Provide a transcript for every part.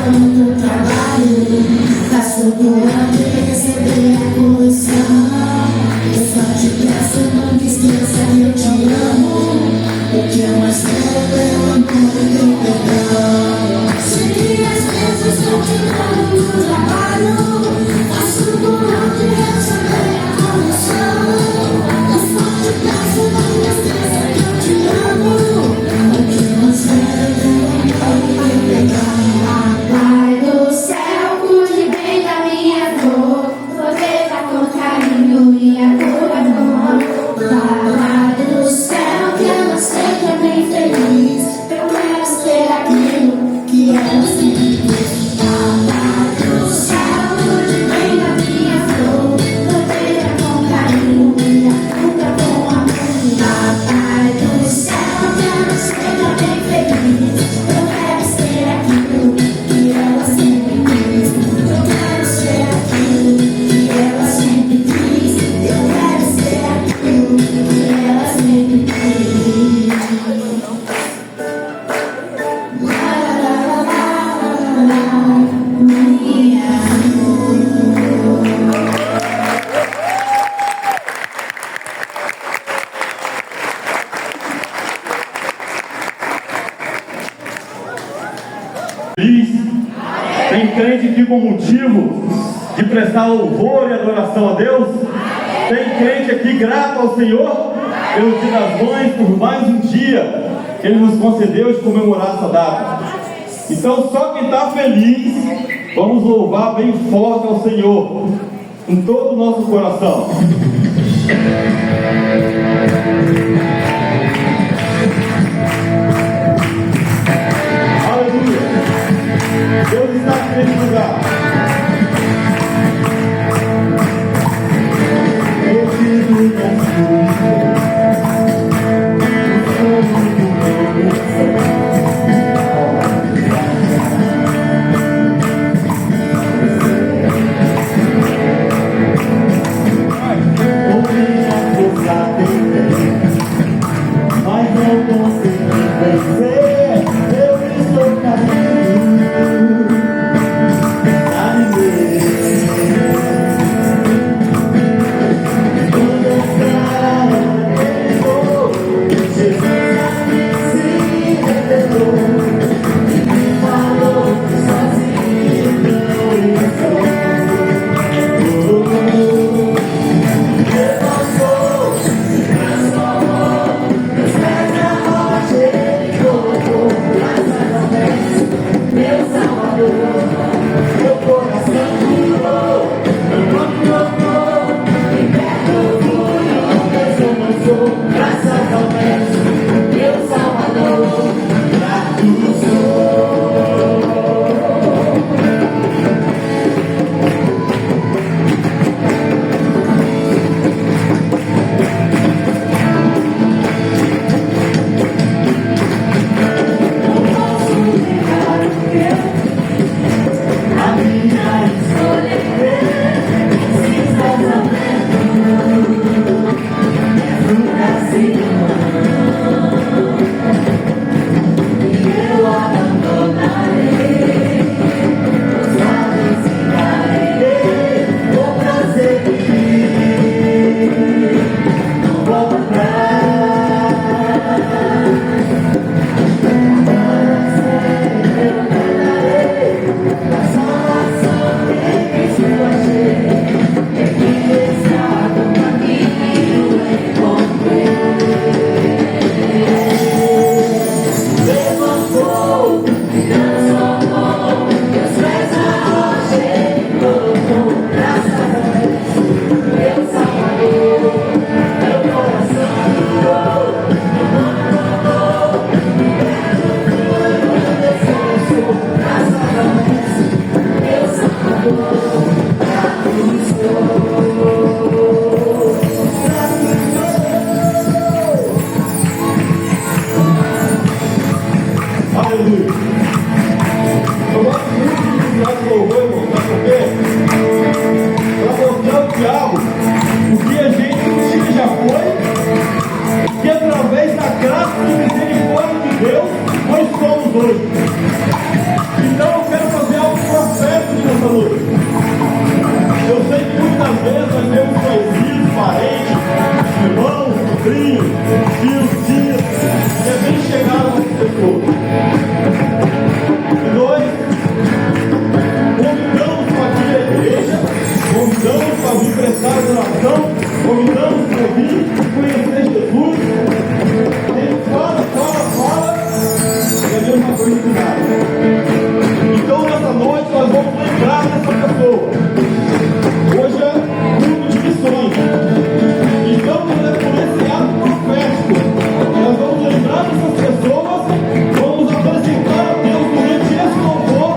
amo teu trabalho, faço doando e receber a correção. Eu só te peço, não me esqueça que eu te amo. O que eu mais quero é o amor e teu perdão. Se às vezes estou te dando no trabalho, faço doando e receber a correção. Eu só te peço, não me esqueça que eu te amo. O que eu mais quero é o amor e teu perdão. Pai do céu, cuide bem da minha flor, proteja com carinho minha cura amor. Pai do céu, que ela seja bem feliz, eu quero ter aquilo que ela sempre quis. Pai do céu, cuide bem da minha flor, proteja com carinho minha cura com amor. Pai do céu, que ela seja bem feliz, eu quero ter aquilo que ela sempre quis. Eu quero ser aquilo que ela sempre quis. Eu quero ser aquilo que ela sempre quis. La la la la la, minha Feliz. Tem crente aqui com motivo de prestar louvor e adoração a Deus? Tem crente aqui grato ao Senhor pelo Dia das Mães, por mais um dia que Ele nos concedeu de comemorar essa data. Então só quem está feliz, vamos louvar bem forte ao Senhor, com todo o nosso coração. Aleluia! Deus está aqui nesse lugar. Eu vivo na escuridão, no fundo do meu coração. Ouvi a força tentei, mas não consegui vencer. Eu estou caindo. vamos lembrar dessa pessoa. Hoje é culto de missões. Então, por esse ato profético, nós vamos lembrar dessas pessoas, vamos apresentar a Deus durante esse louvor,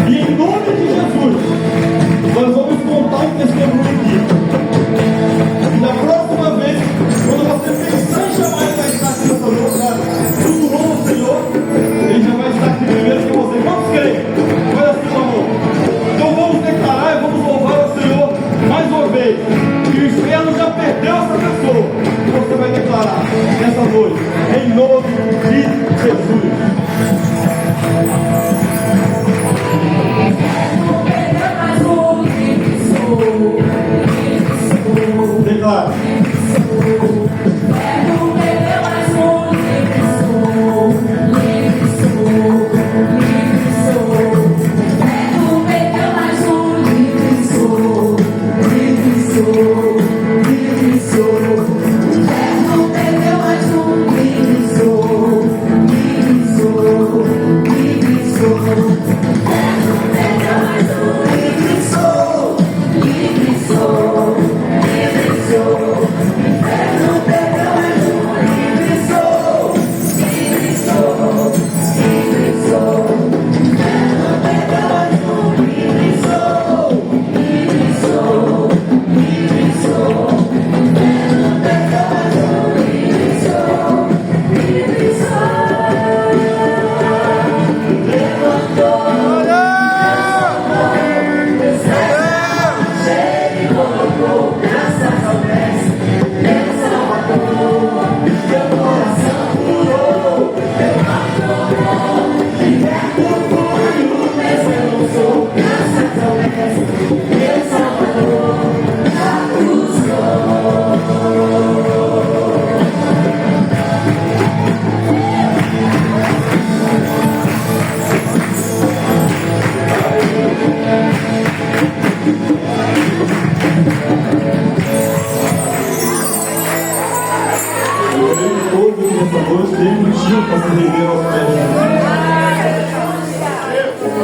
e em nome de Jesus, nós vamos contar um testemunho aqui. E da próxima vez, quando você pensar em chamar ele vai estar aqui nessa noite, cultuou o Senhor, ele já vai estar aqui primeiro que você. Vamos crer? Olha assim, meu amor. Então vamos declarar e vamos louvar o Senhor mais uma vez. E o inferno já perdeu essa pessoa. E você vai declarar nessa noite, em nome de Jesus. Declara.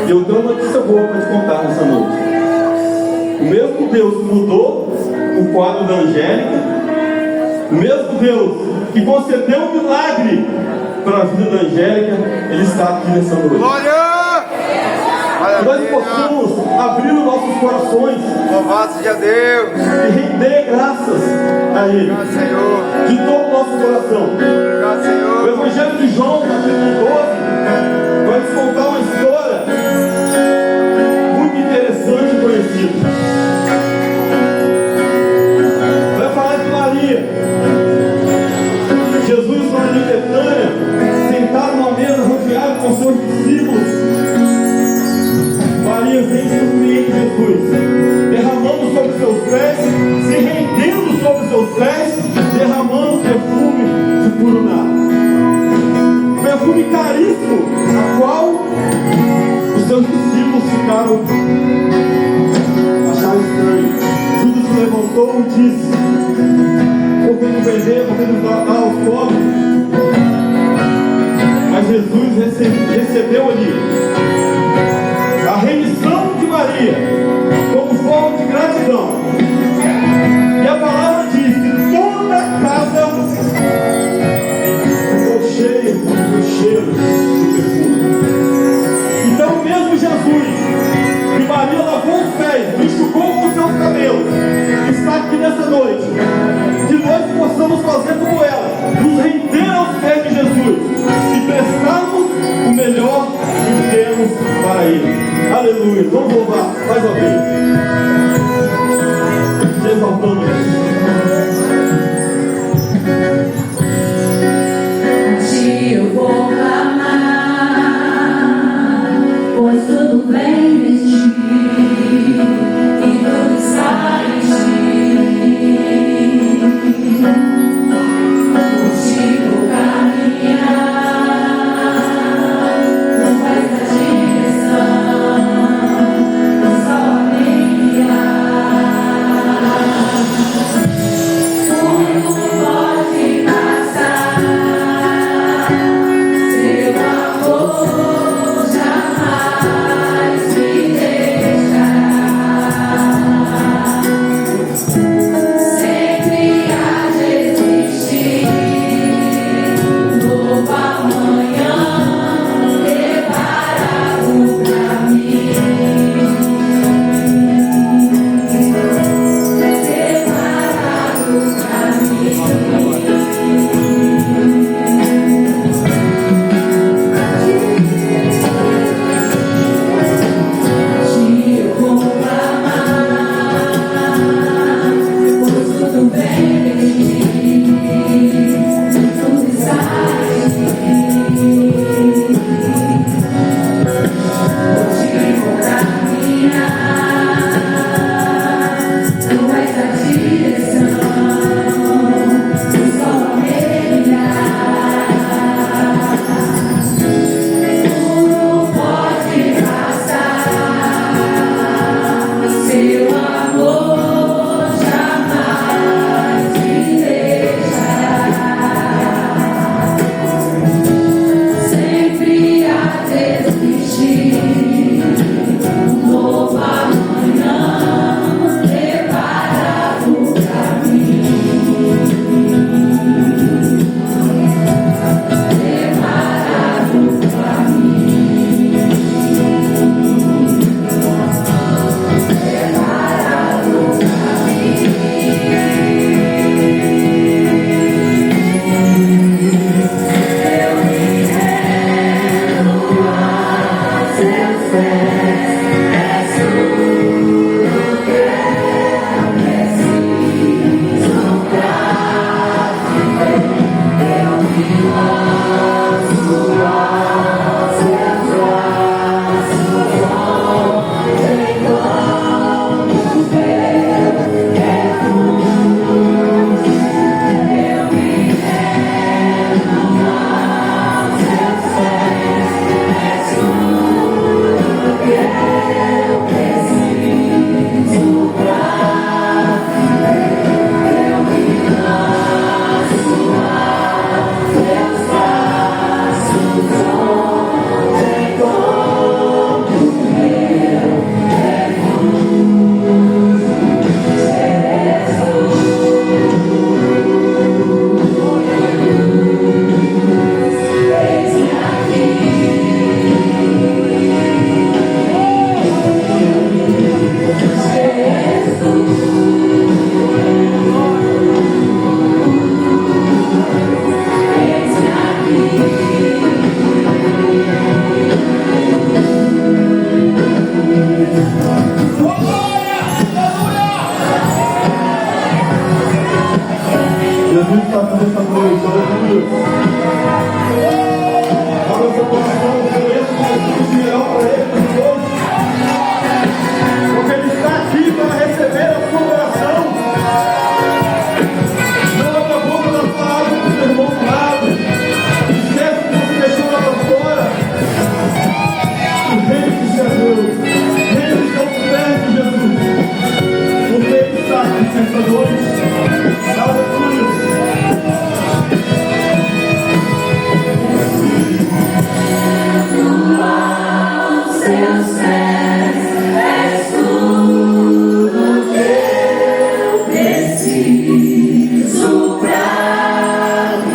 Eu tenho uma notícia boa para te contar nessa noite. O mesmo Deus que mudou o quadro da Angélica, o mesmo Deus que concedeu um milagre para a vida da Angélica, Ele está aqui nessa noite. Glória! Que nós possamos abrir os nossos corações, Louvado seja Deus! e render graças a Ele, Obrigado, Senhor! de todo o nosso coração. Obrigado, O Senhor! Evangelho de João, capítulo 12, vai nos contar uma história muito interessante e conhecida. Vai falar de Maria. Jesus foi ali em Betânia, sentado numa mesa, rodeado com seus discípulos. Maria vem e surpreende Jesus, derramando sobre seus pés, se rendendo sobre seus pés, derramando perfume de puro nada. Perfume caríssimo, a qual os seus discípulos acharam estranho. Judas se levantou e disse: por que não vender, por que não dar aos pobres? Mas Jesus recebeu ali a remissão de Maria como forma de gratidão. E a palavra diz que toda a casa ficou cheia do cheiro do perfume. Então mesmo Jesus, que Maria lavou os pés, enxugou com os seus cabelos, está aqui nessa noite. Que nós possamos fazer como ela, nos render aos pés de Jesus e prestarmos o melhor que temos para Ele. Aleluia. Vamos louvar mais uma vez. Te exaltando, Jesus. Eu vou clamar, pois tudo vem de ti e tudo está em ti. Contigo caminhar, não faz a direção, não só a minha. Tudo pode passar. Seu amor jamais me Deus. Venha os teus pés, Jesus. Você está aqui nessa noite. Aleluia. Seus pés, és tudo que eu preciso pra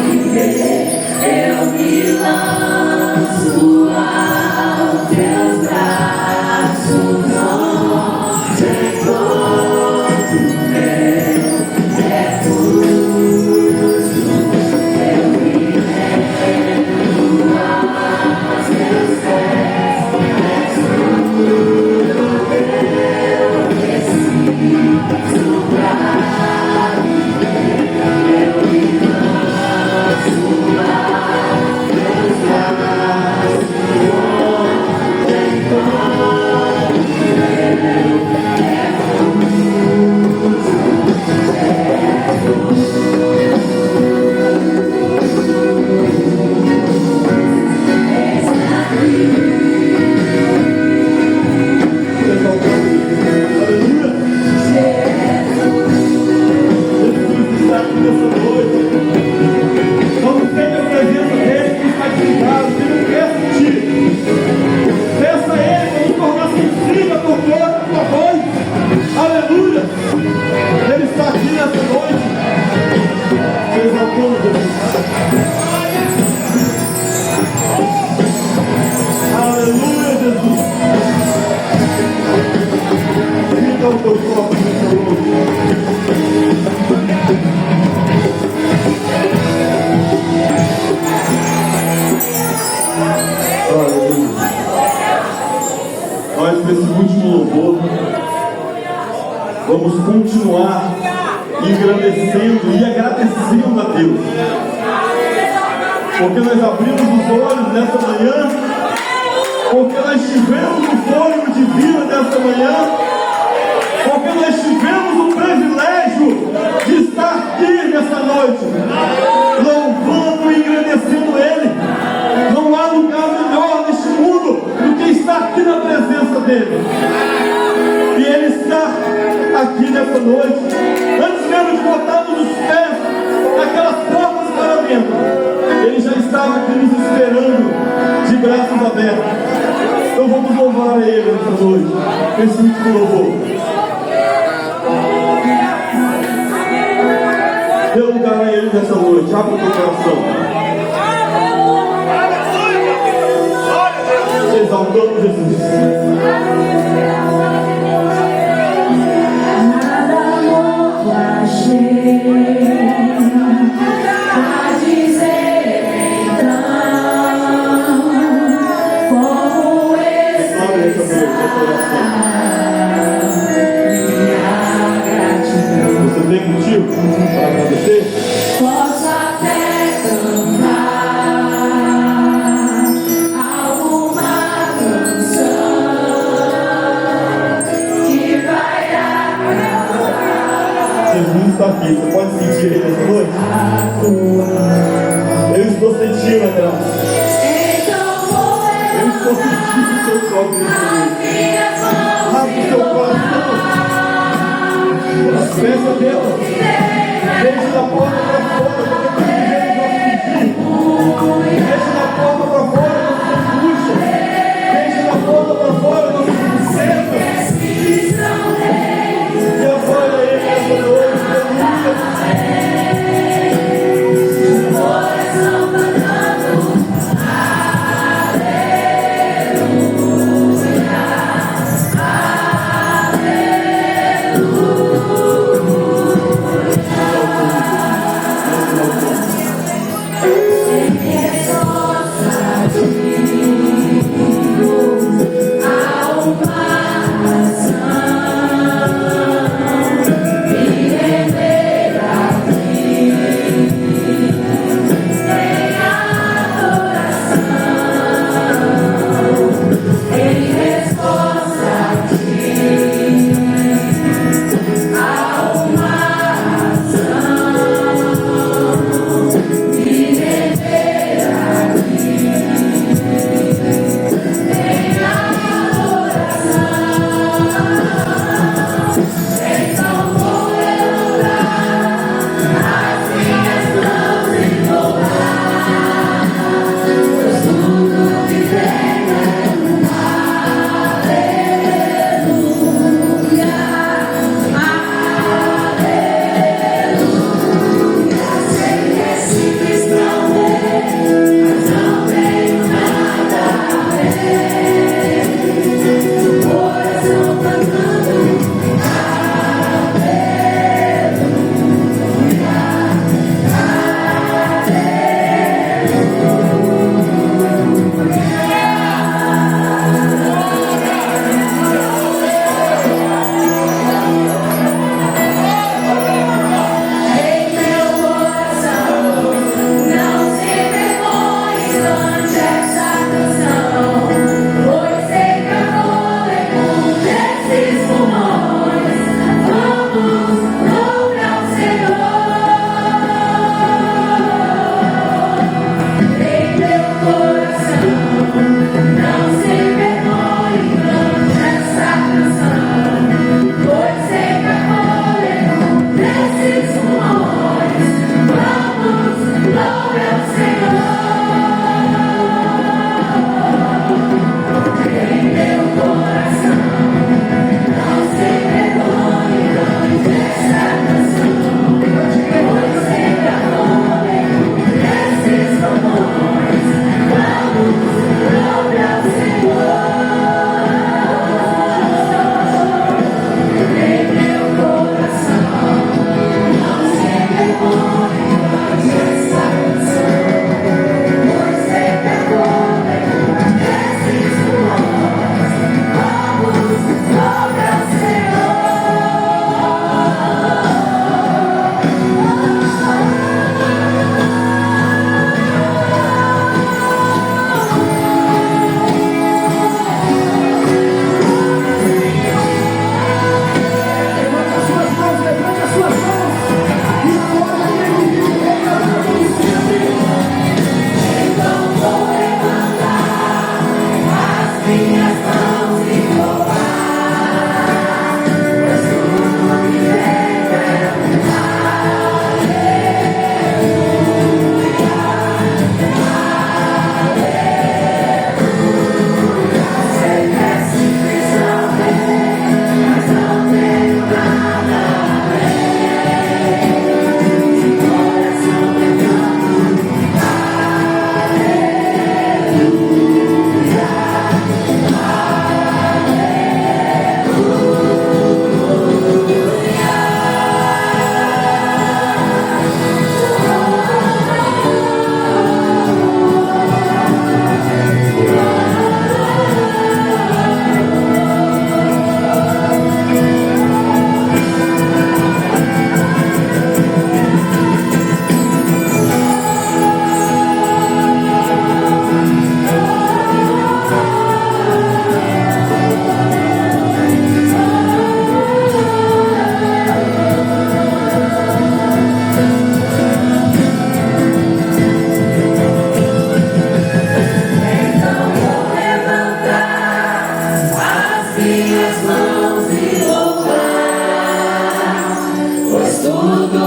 viver. Eu me lanço aos teus braços, onde encontro meu refúgio. Eu me rendo aos teus pés. Nós, nesse último louvor, vamos continuar engrandecendo e agradecendo a Deus, porque nós abrimos os olhos nessa manhã, porque nós tivemos o fôlego de vida nessa manhã, porque nós tivemos o privilégio de estar aqui nessa noite, louvando e engrandecendo Ele. Não há lugar melhor neste mundo do que estar aqui na presença dEle. E Ele está aqui nessa noite. Antes mesmo de botarmos os pés naquelas portas para dentro, Ele já estava aqui nos esperando, de braços abertos. Então vamos louvar a Ele nessa noite, esse último louvor. Dê lugar a Ele nessa noite, abra o teu coração. Exaltamos Jesus. Nada novo achei a dizer então, como expressar minha gratidão. Você tem motivo para agradecer? Posso até cantar alguma canção que vai agradar. Jesus está aqui, você pode sentir Ele nessa noite? Eu estou sentindo a graça. Então vou Eu estou sentindo o seu toque nessa noite. Abre o seu coração. Peça a Deus. Deixe da porta para fora. Deixe da porta para fora nossas angústias. Deixe da porta para fora nossas tristezas. E agora Ele nessa noite.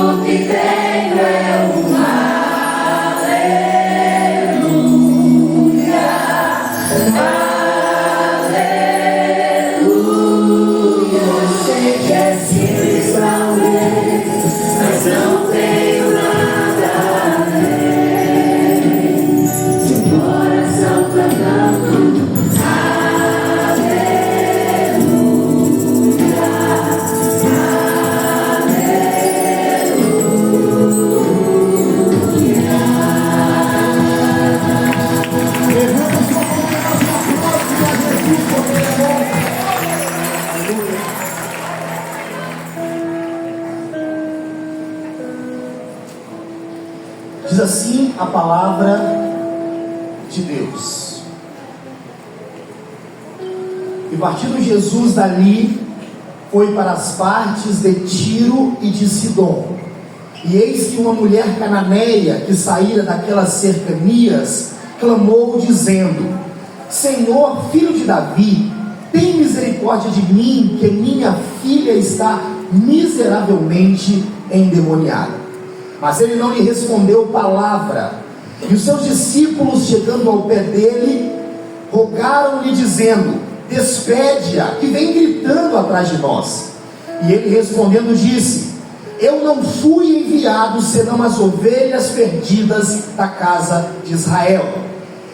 O que tenho é aleluia. Eu sei que é simples talvez, mas não tenho nada além de um coração cantando Diz assim a palavra de Deus. E partindo Jesus dali, foi para as partes de Tiro e de Sidom. E eis que uma mulher cananeia, que saíra daquelas cercanias, clamou dizendo: Senhor, filho de Davi, tem misericórdia de mim, que minha filha está miseravelmente endemoniada. Mas ele não lhe respondeu palavra. E os seus discípulos, chegando ao pé dele, rogaram-lhe dizendo: despede-a, que vem gritando atrás de nós. E ele respondendo disse: eu não fui enviado senão as ovelhas perdidas da casa de Israel.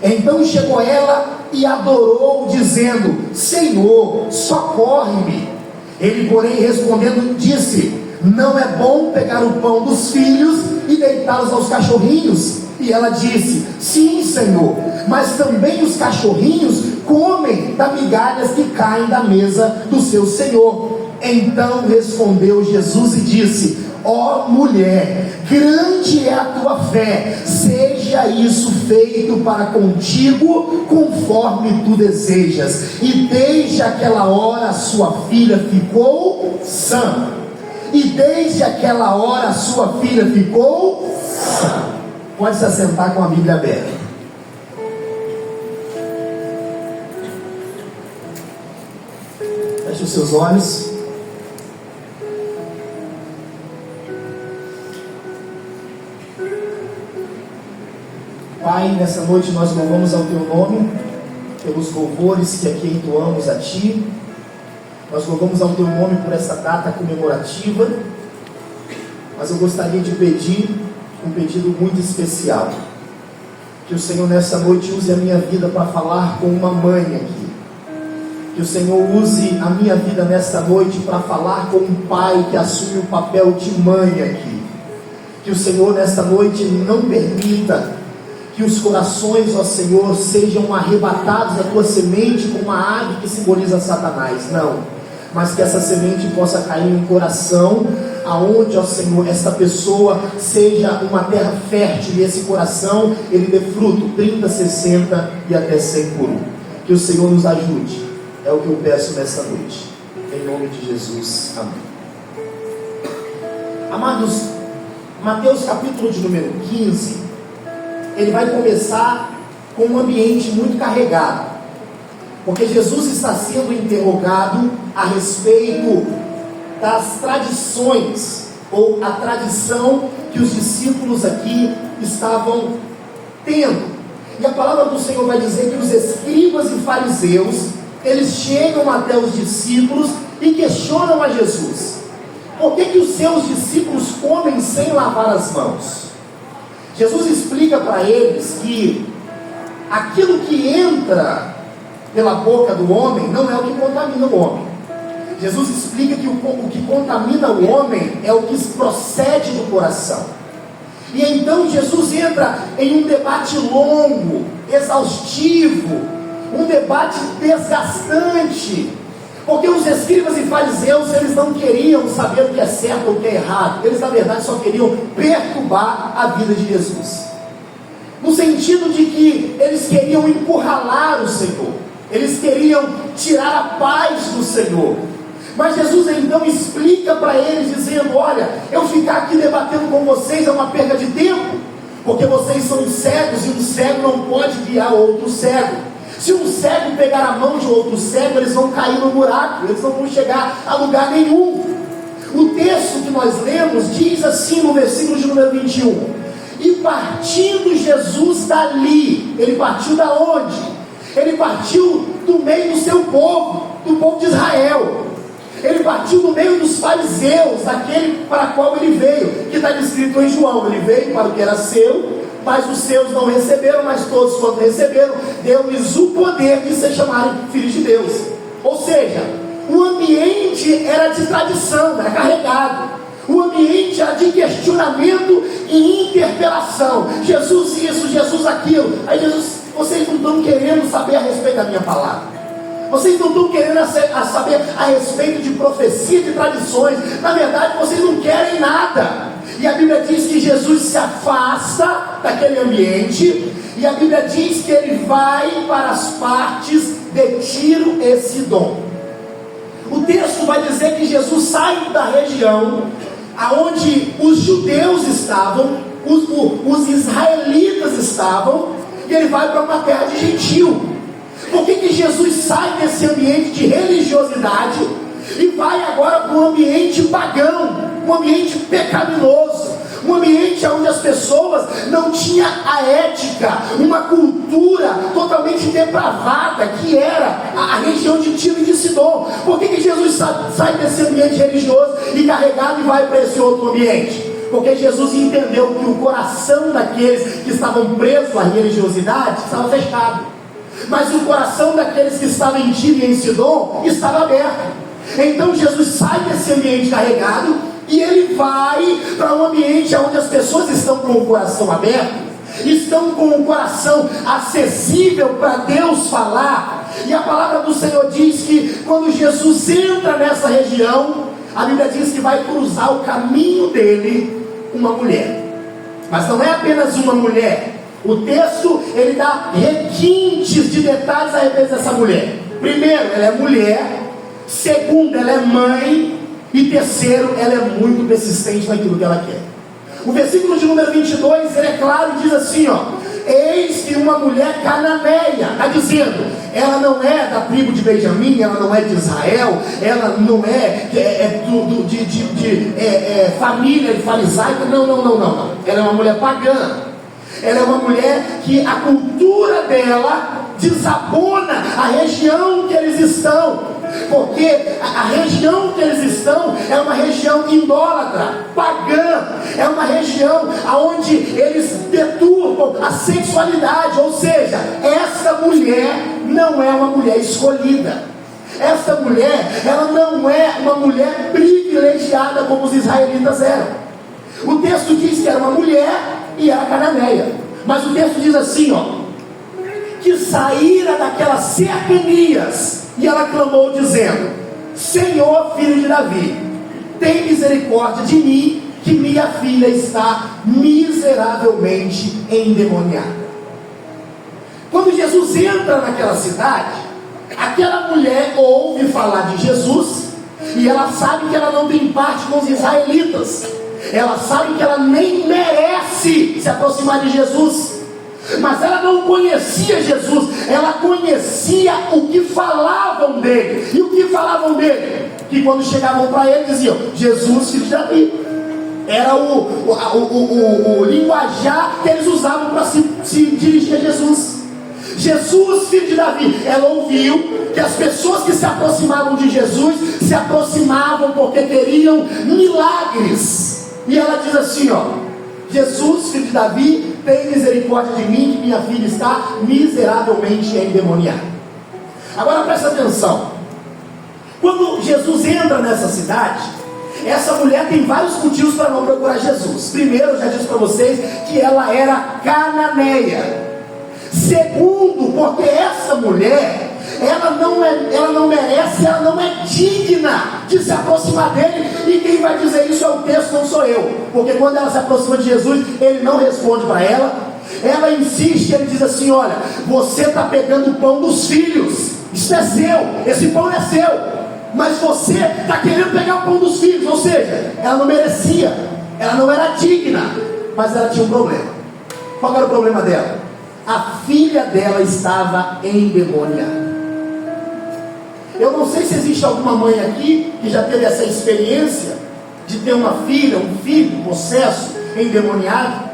Então chegou ela e adorou, dizendo: Senhor, socorre-me. Ele, porém, respondendo, disse: não é bom pegar o pão dos filhos e deitá-los aos cachorrinhos. E ela disse: sim, Senhor, mas também os cachorrinhos comem das migalhas que caem da mesa do seu Senhor. Então respondeu Jesus e disse: ó mulher, grande é a tua fé, seja isso feito para contigo conforme tu desejas. E desde aquela hora a sua filha ficou sã. E desde aquela hora a sua filha ficou sã. Pode se assentar com a Bíblia aberta. Feche os seus olhos. Pai, nessa noite nós louvamos ao Teu nome, pelos louvores que aqui entoamos a Ti. Nós louvamos ao Teu nome por essa data comemorativa. Mas eu gostaria de pedir um pedido muito especial. Que o Senhor nessa noite use a minha vida para falar com uma mãe aqui. Que o Senhor use a minha vida nessa noite para falar com um pai que assume o papel de mãe aqui. Que o Senhor nessa noite não permita que os corações, ó Senhor, sejam arrebatados da tua semente como uma ave que simboliza Satanás. Não, mas que essa semente possa cair em um coração aonde, ó Senhor, esta pessoa seja uma terra fértil e esse coração ele dê fruto 30, 60 e até 100 por um. Que o Senhor nos ajude, é o que eu peço nessa noite, em nome de Jesus, amém. Amados, Mateus capítulo de número 15, ele vai começar com um ambiente muito carregado, porque Jesus está sendo interrogado a respeito das tradições, ou a tradição que os discípulos aqui estavam tendo. E a palavra do Senhor vai dizer que os escribas e fariseus, eles chegam até os discípulos e questionam a Jesus: por que os seus discípulos comem sem lavar as mãos? Jesus explica para eles que aquilo que entra pela boca do homem não é o que contamina o homem. Jesus explica que o que contamina o homem é o que procede do coração. E então Jesus entra em um debate longo, exaustivo, um debate desgastante, porque os escribas e fariseus, eles não queriam saber o que é certo ou o que é errado. Eles na verdade só queriam perturbar a vida de Jesus, no sentido de que eles queriam encurralar o Senhor, eles queriam tirar a paz do Senhor. Mas Jesus então explica para eles dizendo: olha, eu ficar aqui debatendo com vocês é uma perda de tempo, porque vocês são cegos e um cego não pode guiar outro cego. Se um cego pegar a mão de outro cego, eles vão cair no buraco, eles não vão chegar a lugar nenhum. O texto que nós lemos diz assim no versículo de número 21: e partindo Jesus dali, ele partiu da onde? Ele partiu do meio do seu povo, do povo de Israel. Ele partiu do meio dos fariseus, daquele para qual ele veio, que está descrito em João. Ele veio para o que era seu, mas os seus não receberam, mas todos quando receberam, deu-lhes o poder de se chamarem filhos de Deus. Ou seja, o ambiente era de tradição, era carregado. O ambiente era de questionamento e interpelação. Jesus isso, Jesus aquilo. Aí Jesus, vocês não estão querendo saber a respeito da minha palavra. Vocês não estão querendo saber a respeito de profecia, de tradições. Na verdade, vocês não querem nada. E a Bíblia diz que Jesus se afasta daquele ambiente. E a Bíblia diz que ele vai para as partes de Tiro e Sidom. O texto vai dizer que Jesus sai da região aonde os judeus estavam, os israelitas estavam, e ele vai para uma terra de gentil. Por que Jesus sai desse ambiente de religiosidade e vai agora para um ambiente pagão, um ambiente pecaminoso, um ambiente onde as pessoas não tinham a ética, uma cultura totalmente depravada, que era a região de Tiro e de Sidom? Por que Jesus sai desse ambiente religioso e carregado e vai para esse outro ambiente? Porque Jesus entendeu que o coração daqueles que estavam presos à religiosidade estava fechado, mas o coração daqueles que estavam em Tiro e em Sidom estava aberto. Então Jesus sai desse ambiente carregado e ele vai para um ambiente onde as pessoas estão com o coração aberto, estão com o coração acessível para Deus falar. E a palavra do Senhor diz que quando Jesus entra nessa região, a Bíblia diz que vai cruzar o caminho dele uma mulher. Mas não é apenas uma mulher. O texto, ele dá requintes de detalhes a respeito dessa mulher. Primeiro, ela é mulher. Segundo, ela é mãe. E terceiro, ela é muito persistente naquilo que ela quer. O versículo de número 22, ele é claro e diz assim, ó: eis que uma mulher cananeia, está dizendo, ela não é da tribo de Benjamim, ela não é de Israel, ela não é família de farisaica, não. Ela é uma mulher pagã. Ela é uma mulher que a cultura dela desabona a região que eles estão. Porque a região que eles estão é uma região idólatra, pagã. É uma região onde eles deturpam a sexualidade. Ou seja, essa mulher não é uma mulher escolhida. Essa mulher, ela não é uma mulher privilegiada como os israelitas eram. O texto diz que era uma mulher e era cananeia. Mas o texto diz assim, ó: que saíra daquelas cercanias, e ela clamou dizendo: Senhor, filho de Davi, tem misericórdia de mim, que minha filha está miseravelmente endemoniada. Quando Jesus entra naquela cidade, aquela mulher ouve falar de Jesus, e ela sabe que ela não tem parte com os israelitas. Ela sabe que ela nem merece se aproximar de Jesus. Mas ela não conhecia Jesus, ela conhecia o que falavam dele. E o que falavam dele? Que quando chegavam para ele diziam: Jesus, filho de Davi. Era o linguajar que eles usavam para se dirigir a Jesus. Jesus, filho de Davi. Ela ouviu que as pessoas que se aproximavam de Jesus se aproximavam porque queriam milagres. E ela diz assim, ó: Jesus, filho de Davi, tem misericórdia de mim, que minha filha está miseravelmente endemoniada. Agora presta atenção. Quando Jesus entra nessa cidade, essa mulher tem vários motivos para não procurar Jesus. Primeiro, eu já disse para vocês que ela era cananeia. Segundo, porque essa mulher, ela não merece, ela não é digna de se aproximar dele. E quem vai dizer isso é o texto, não sou eu. Porque quando ela se aproxima de Jesus, ele não responde para ela. Ela insiste, ele diz assim: olha, você está pegando o pão dos filhos. Isso é seu, esse pão é seu. Mas você está querendo pegar o pão dos filhos. Ou seja, ela não merecia, ela não era digna. Mas ela tinha um problema. Qual era o problema dela? A filha dela estava endemoniada. Eu não sei se existe alguma mãe aqui que já teve essa experiência de ter uma filha, um filho possesso, endemoniado,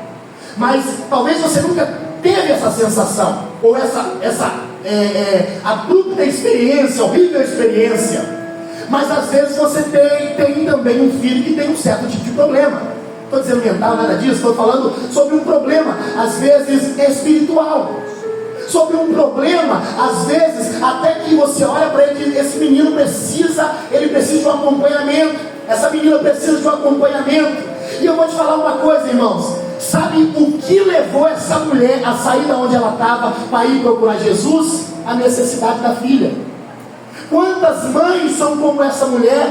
mas talvez você nunca teve essa sensação, ou essa abrupta experiência, horrível experiência, mas às vezes você tem também um filho que tem um certo tipo de problema. Não estou dizendo mental, nada disso, estou falando sobre um problema, às vezes espiritual, sobre um problema, às vezes até que você olha para ele e diz: esse menino precisa de um acompanhamento, essa menina precisa de um acompanhamento. E eu vou te falar uma coisa, irmãos, sabe o que levou essa mulher a sair da onde ela estava para ir procurar Jesus? A necessidade da filha. Quantas mães são como essa mulher,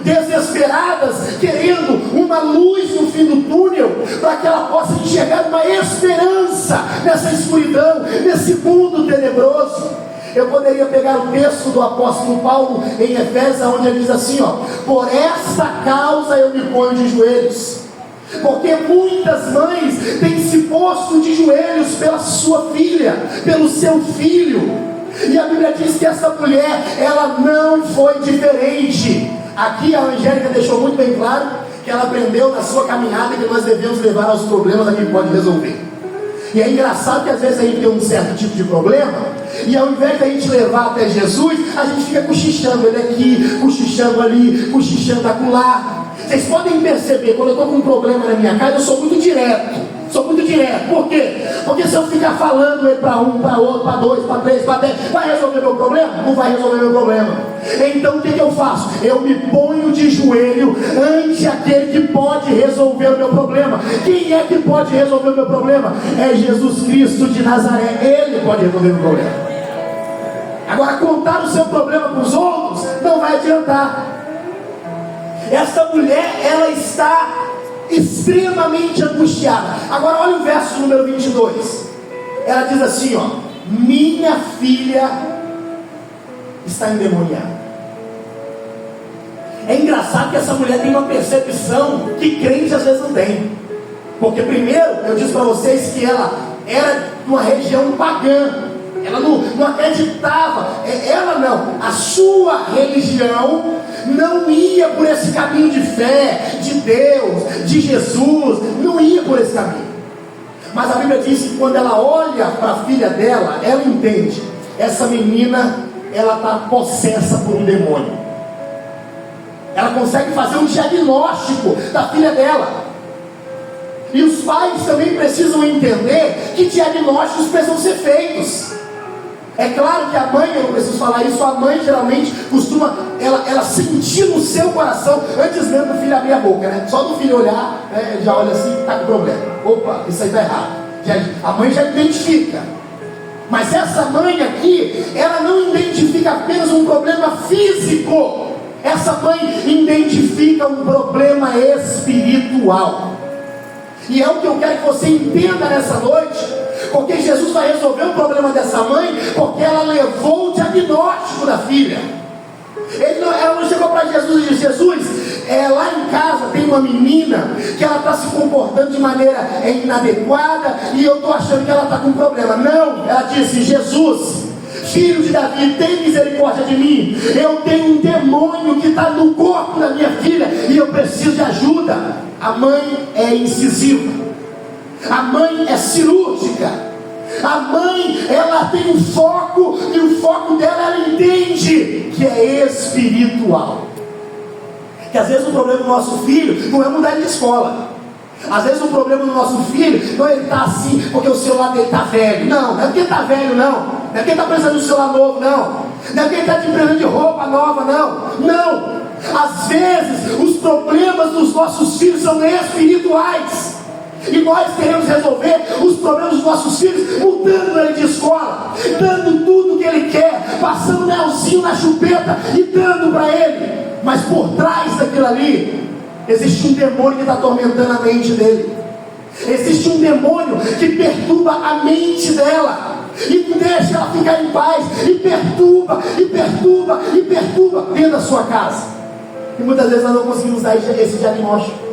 desesperadas, querendo uma luz no fim do túnel, para que ela possa enxergar uma esperança nessa escuridão, nesse mundo tenebroso. Eu poderia pegar o texto do apóstolo Paulo em Efésios, onde ele diz assim, por esta causa eu me ponho de joelhos, porque muitas mães têm se posto de joelhos pela sua filha, pelo seu filho, e a Bíblia diz que essa mulher, ela não foi diferente. Aqui a Angélica deixou muito bem claro que ela aprendeu na sua caminhada que nós devemos levar aos problemas a quem pode resolver. E é engraçado que às vezes a gente tem um certo tipo de problema, e ao invés de a gente levar até Jesus, a gente fica cochichando ele aqui, cochichando ali, cochichando acolá. Vocês podem perceber, quando eu estou com um problema na minha casa, eu sou muito direto. Por quê? Porque se eu ficar falando ele para um, para outro, para dois, para três, para 10, vai resolver meu problema? Não vai resolver meu problema. Então o que eu faço? Eu me ponho de joelho ante aquele que pode resolver o meu problema. Quem é que pode resolver o meu problema? É Jesus Cristo de Nazaré. Ele pode resolver o meu problema. Agora, contar o seu problema para os outros não vai adiantar. Essa mulher, ela está extremamente angustiada. Agora olha o verso número 22. Ela diz assim, minha filha está endemoniada. É engraçado que essa mulher tem uma percepção que crente às vezes não tem. Porque primeiro, eu disse para vocês que ela era de uma região pagã. Ela não acreditava, a sua religião não ia por esse caminho de fé, de Deus, de Jesus, não ia por esse caminho. Mas a Bíblia diz que quando ela olha para a filha dela, ela entende, essa menina, ela está possessa por um demônio. Ela consegue fazer um diagnóstico da filha dela. E os pais também precisam entender que diagnósticos precisam ser feitos. É claro que a mãe, eu não preciso falar isso, a mãe geralmente costuma, ela sentir no seu coração, antes mesmo do filho abrir a boca, né? Só do filho olhar, já olha assim, está com problema. Opa, isso aí está errado. A mãe já identifica. Mas essa mãe aqui, ela não identifica apenas um problema físico. Essa mãe identifica um problema espiritual. E é o que eu quero que você entenda nessa noite. Porque Jesus vai resolver o problema dessa mãe, porque ela levou o diagnóstico da filha. Ela não chegou para Jesus e disse: Jesus, lá em casa tem uma menina que ela está se comportando de maneira inadequada e eu estou achando que ela está com um problema. Não, ela disse: Jesus, filho de Davi, tem misericórdia de mim. Eu tenho um demônio que está no corpo da minha filha e eu preciso de ajuda. A mãe é incisiva. A mãe é cirúrgica. A mãe, ela tem um foco, e o foco dela, ela entende que é espiritual. Que às vezes o problema do nosso filho não é mudar de escola. Às vezes o problema do nosso filho não é ele estar assim porque o celular dele está velho. Não é porque ele está velho, não. Não é porque ele está precisando de um celular novo, não. Não é porque ele está precisando de roupa nova, não. Não. Às vezes os problemas dos nossos filhos são espirituais. E nós queremos resolver os problemas dos nossos filhos mudando ele de escola, dando tudo o que ele quer, passando melzinho na chupeta e dando para ele. Mas por trás daquilo ali existe um demônio que está atormentando a mente dele. Existe um demônio que perturba a mente dela e não deixa ela ficar em paz, e perturba dentro da sua casa. E muitas vezes nós não conseguimos dar esse diagnóstico.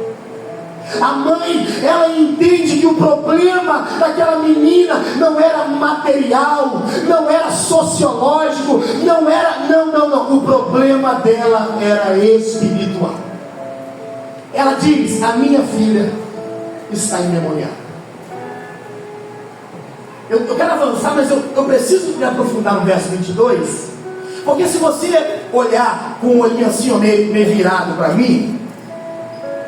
A mãe, ela entende que o problema daquela menina não era material, não era sociológico, não. O problema dela era espiritual. ela diz: a minha filha está endemoniada. Eu quero avançar, mas eu preciso me aprofundar no verso 22, porque se você olhar com um olhinho assim, meio virado para mim,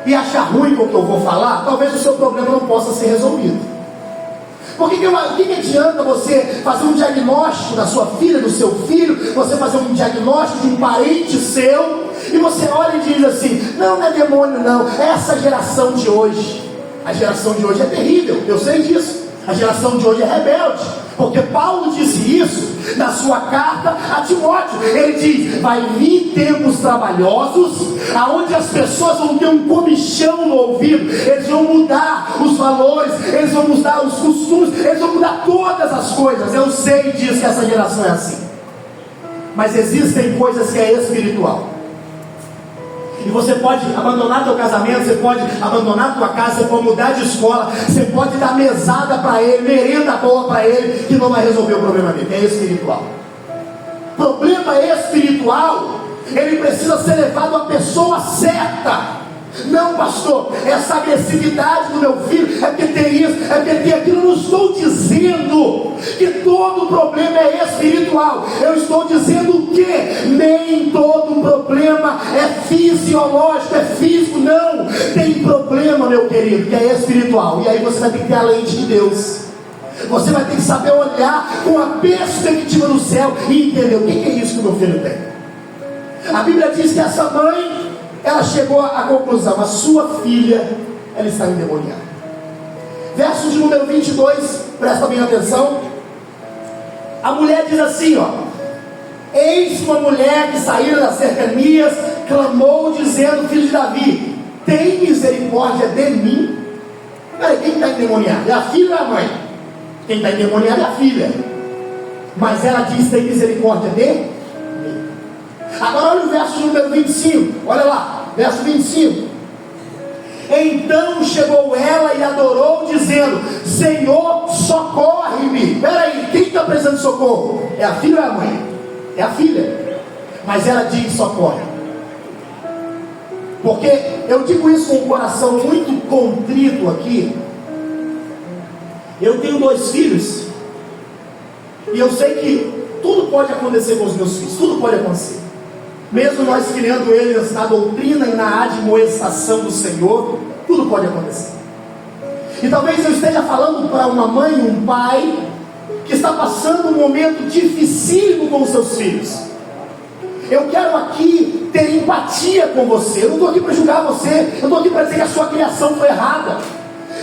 e achar ruim com o que eu vou falar, talvez o seu problema não possa ser resolvido. Porque que adianta você fazer um diagnóstico da sua filha, do seu filho, você fazer um diagnóstico de um parente seu, e você olha e diz assim: não é demônio não, é essa geração de hoje. A geração de hoje é terrível, eu sei disso. A geração de hoje é rebelde, porque Paulo disse isso na sua carta a Timóteo. Ele diz: vai vir tempos trabalhosos, aonde as pessoas vão ter um comichão no ouvido, eles vão mudar os valores, eles vão mudar os costumes, eles vão mudar todas as coisas. Eu sei disso, que essa geração é assim. Mas existem coisas que é espiritual. E você pode abandonar teu casamento, você pode abandonar tua casa, você pode mudar de escola, você pode dar mesada para ele, merenda boa para ele, que não vai resolver o problema dele. É espiritual. Problema espiritual, ele precisa ser levado à pessoa certa. Não, pastor, essa agressividade do meu filho é porque tem isso, é porque tem aquilo. Eu não estou dizendo que todo problema é espiritual. Eu estou dizendo que nem todo problema é fisiológico, é físico. Não, tem problema, meu querido, que é espiritual. E aí você vai ter que ter a lente de Deus. Você vai ter que saber olhar com a perspectiva do céu e entender o que é isso que o meu filho tem. A Bíblia diz que essa mãe, ela chegou à conclusão: a sua filha, ela está endemoniada. Verso de número 22, presta bem atenção. A mulher diz assim, ó: eis uma mulher que saíra das cercanias, clamou dizendo: filho de Davi, tem misericórdia de mim. Peraí, quem está endemoniado? É a filha ou é a mãe? Quem está endemoniado é a filha. Mas ela diz: tem misericórdia de mim. Agora olha o verso número 25, olha lá, verso 25. Então chegou ela e adorou, dizendo: Senhor, socorre-me. Peraí, quem está precisando de socorro? É a filha ou é a mãe? É a filha. Mas ela diz: socorre. Porque eu digo isso com o coração muito contrito aqui. Eu tenho 2 filhos, e eu sei que tudo pode acontecer com os meus filhos, tudo pode acontecer. Mesmo nós criando eles na doutrina e na admoestação do Senhor, tudo pode acontecer. E talvez eu esteja falando para uma mãe, um pai, que está passando um momento dificílimo com os seus filhos. Eu quero aqui ter empatia com você. Eu não estou aqui para julgar você, eu estou aqui para dizer que a sua criação foi errada.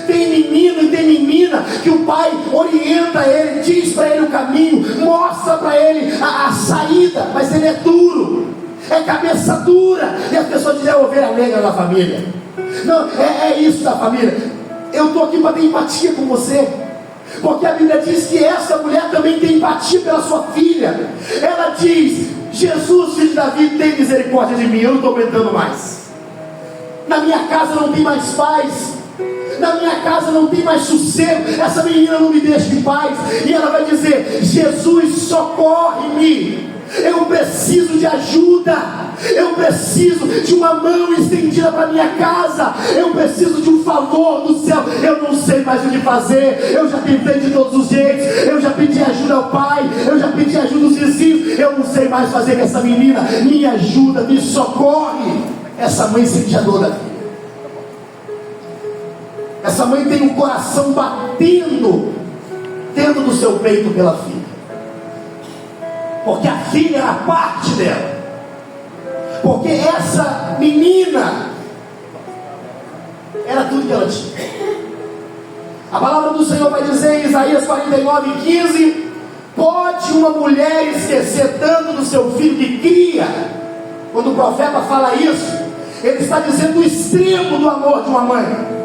Tem menino e tem menina que o pai orienta ele, diz para ele o caminho, mostra para ele a saída, mas ele é duro, é cabeça dura, e as pessoas dizem: é a ovelha negra da família. Não, é isso da família. Eu estou aqui para ter empatia com você, porque a Bíblia diz que essa mulher também tem empatia pela sua filha. Ela diz: Jesus, filho de Davi, tem misericórdia de mim. Eu não estou aguentando mais. Na minha casa não tem mais paz, na minha casa não tem mais sossego, essa menina não me deixa em paz. E ela vai dizer: Jesus, socorre-me, eu preciso de ajuda, eu preciso de uma mão estendida para minha casa, eu preciso de um favor do céu. Eu não sei mais o que fazer, eu já tentei de todos os jeitos, eu já pedi ajuda ao pai, eu já pedi ajuda aos vizinhos, eu não sei mais fazer com essa menina. Me ajuda, me socorre. Essa mãe sente a dor da filha. Essa mãe tem um coração batendo dentro do seu peito pela filha, porque a filha era parte dela, porque essa menina era tudo que ela tinha. A palavra do Senhor vai dizer em Isaías 49:15: pode uma mulher esquecer tanto do seu filho que cria? Quando o profeta fala isso, ele está dizendo o extremo do amor de uma mãe.